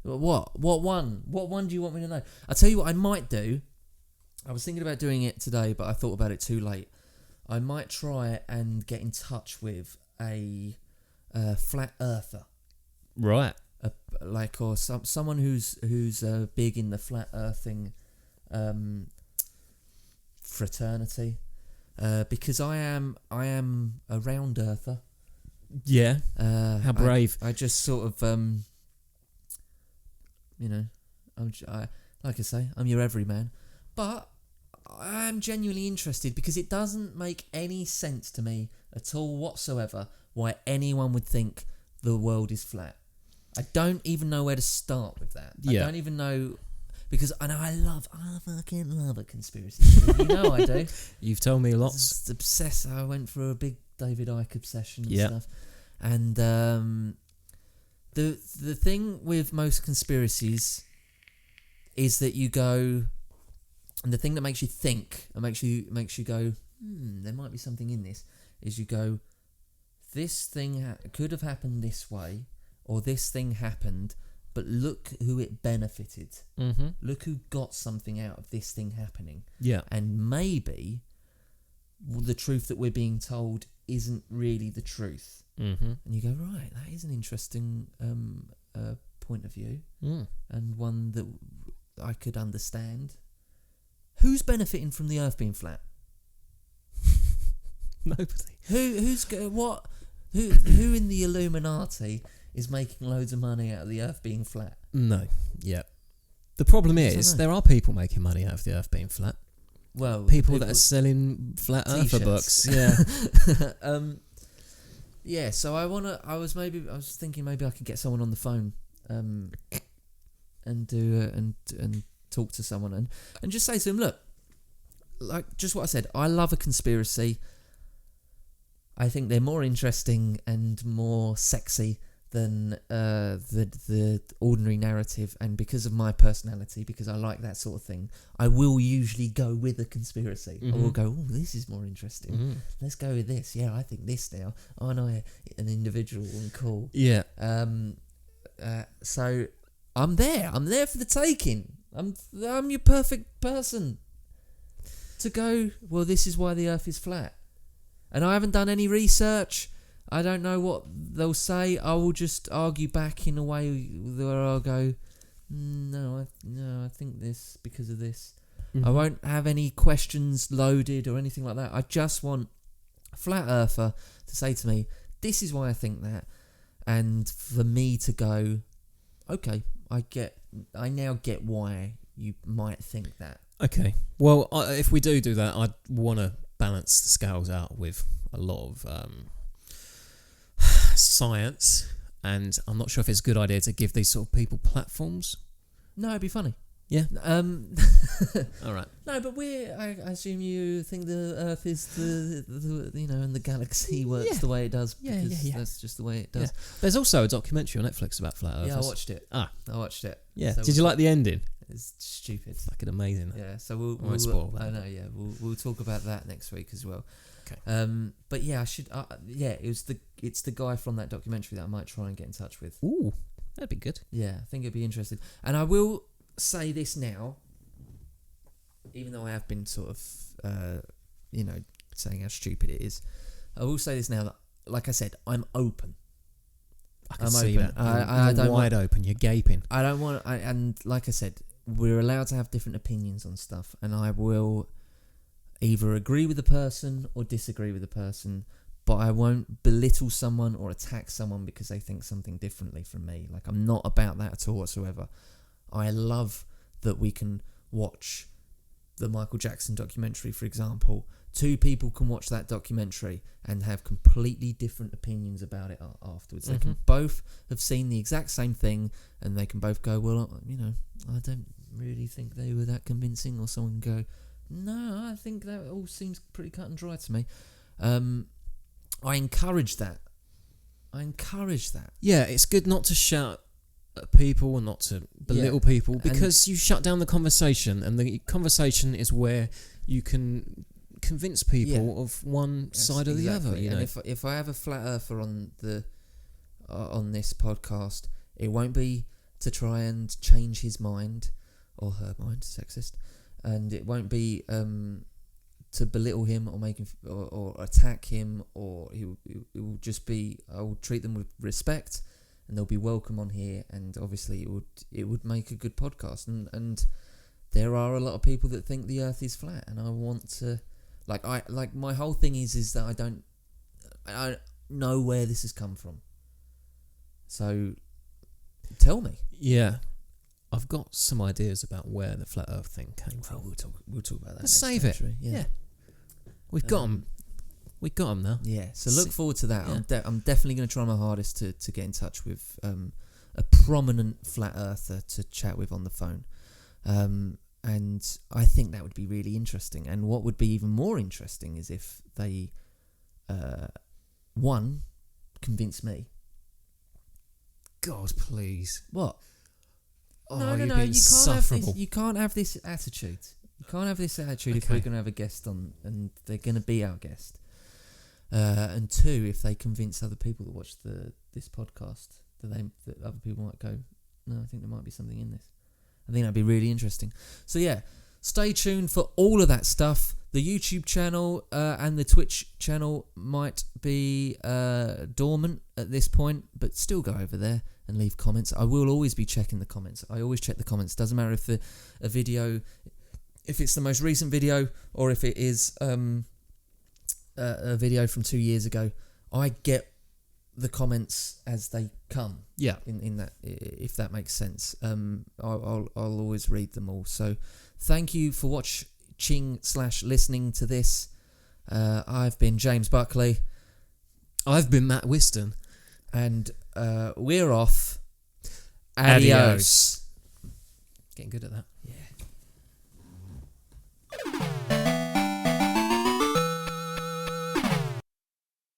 What one? What one do you want me to know? I'll tell you what I might do. I was thinking about doing it today, but I thought about it too late. I might try and get in touch with a flat earther. Right. Or someone who's big in the flat earthing fraternity. Because I am a round earther. Yeah. How brave. I just sort of like I say, I'm your everyman. But I'm genuinely interested because it doesn't make any sense to me at all whatsoever why anyone would think the world is flat. I don't even know where to start with that. Yeah. I don't even know, because I fucking love a conspiracy theory. You know I do. You've told me lots. Just obsessed. I went for a big David Icke obsession and Yeah. stuff. And the thing with most conspiracies is that you go, and the thing that makes you think and makes you go, there might be something in this, is you go, this thing could have happened this way, or this thing happened, but look who it benefited. Mm-hmm. Look who got something out of this thing happening. Yeah. And maybe the truth that we're being told isn't really the truth. Mm-hmm. And you go, right, that is an interesting point of view, and one that I could understand. Who's benefiting from the Earth being flat? Nobody. Who in the Illuminati is making loads of money out of the Earth being flat? No. Yeah. The problem I is don't know. there are people making money out of the Earth being flat. Well, People that are selling flat Earther T-shirts. books. Yeah. Yeah. So I was thinking maybe I could get someone on the phone, and do and talk to someone and just say to them, look, like just what I said. I love a conspiracy. I think they're more interesting and more sexy than the ordinary narrative, and because of my personality, because I like that sort of thing, I will usually go with a conspiracy. I will go, oh, this is more interesting. Mm-hmm. Let's go with this. Yeah, I think this now. Oh no, an individual and cool. Yeah. So I'm there. I'm there for the taking. I'm your perfect person to go, well, this is why the Earth is flat. And I haven't done any research. I don't know what they'll say. I will just argue back in a way where I'll go, no, I think this because of this. Mm-hmm. I won't have any questions loaded or anything like that. I just want a flat earther to say to me, this is why I think that. And for me to go, okay, I now get why you might think that. Okay. Well, if we do that, I'd want to balance the scales out with a lot of science, and I'm not sure if it's a good idea to give these sort of people platforms. No, it'd be funny. Yeah. All right. No, but I assume you think the Earth is the and the galaxy works the way it does because that's just the way it does. Yeah. There's also a documentary on Netflix about flat earthers. Yeah, I watched it. I watched it. Yeah. So Did you like the ending? It's stupid. It's fucking amazing. Yeah. So we'll won't spoil that. I know. Yeah. We'll talk about that next week as well. Okay. But yeah, I should. It's the guy from that documentary that I might try and get in touch with. Ooh, that'd be good. Yeah, I think it'd be interesting. And I will say this now, even though I have been sort of, saying how stupid it is. I will say this now that, like I said, I'm open. I'm see open. that. You're don't wide open. You're gaping. I don't want. And like I said, we're allowed to have different opinions on stuff, and I will either agree with the person or disagree with the person, but I won't belittle someone or attack someone because they think something differently from me. Like, I'm not about that at all whatsoever. I love that we can watch the Michael Jackson documentary, for example. Two people can watch that documentary and have completely different opinions about it afterwards. They can both have seen the exact same thing, and they can both go, well, I don't really think they were that convincing, or someone can go, no, I think that all seems pretty cut and dry to me. I encourage that. Yeah, it's good not to shout at people and not to belittle people, because you shut down the conversation, and the conversation is where you can convince people of one side or the other. And if I have a flat earther on this podcast, it won't be to try and change his mind or her mind, sexist, and it won't be to belittle him or make him or attack him, or it will just be, I will treat them with respect, and they'll be welcome on here, and obviously it would make a good podcast, and there are a lot of people that think the earth is flat, and I want to my whole thing is that I don't know where this has come from, so tell me. Yeah, I've got some ideas about where the flat earth thing came from. We'll talk about that. Let's save it. Yeah. We've got them. We've got them now. Yeah, so look forward to that. Yeah. I'm definitely going to try my hardest to get in touch with a prominent flat earther to chat with on the phone. And I think that would be really interesting. And what would be even more interesting is if they, one, convince me. God, please. What? Oh, no. You can't have this attitude. You can't have this attitude if we're going to have a guest on, and they're going to be our guest. And two, if they convince other people that watch this podcast, that other people might go, no, I think there might be something in this. I think that'd be really interesting. So yeah, stay tuned for all of that stuff. The YouTube channel and the Twitch channel might be dormant at this point, but still go over there and leave comments. I will always be checking the comments. I always check the comments. Doesn't matter if a video, if it's the most recent video or if it is a video from 2 years ago. I get the comments as they come. Yeah. In that, if that makes sense. I'll always read them all. So thank you for watching/listening to this. I've been James Buckley. I've been Matt Whiston. And we're off. Adios. Getting good at that.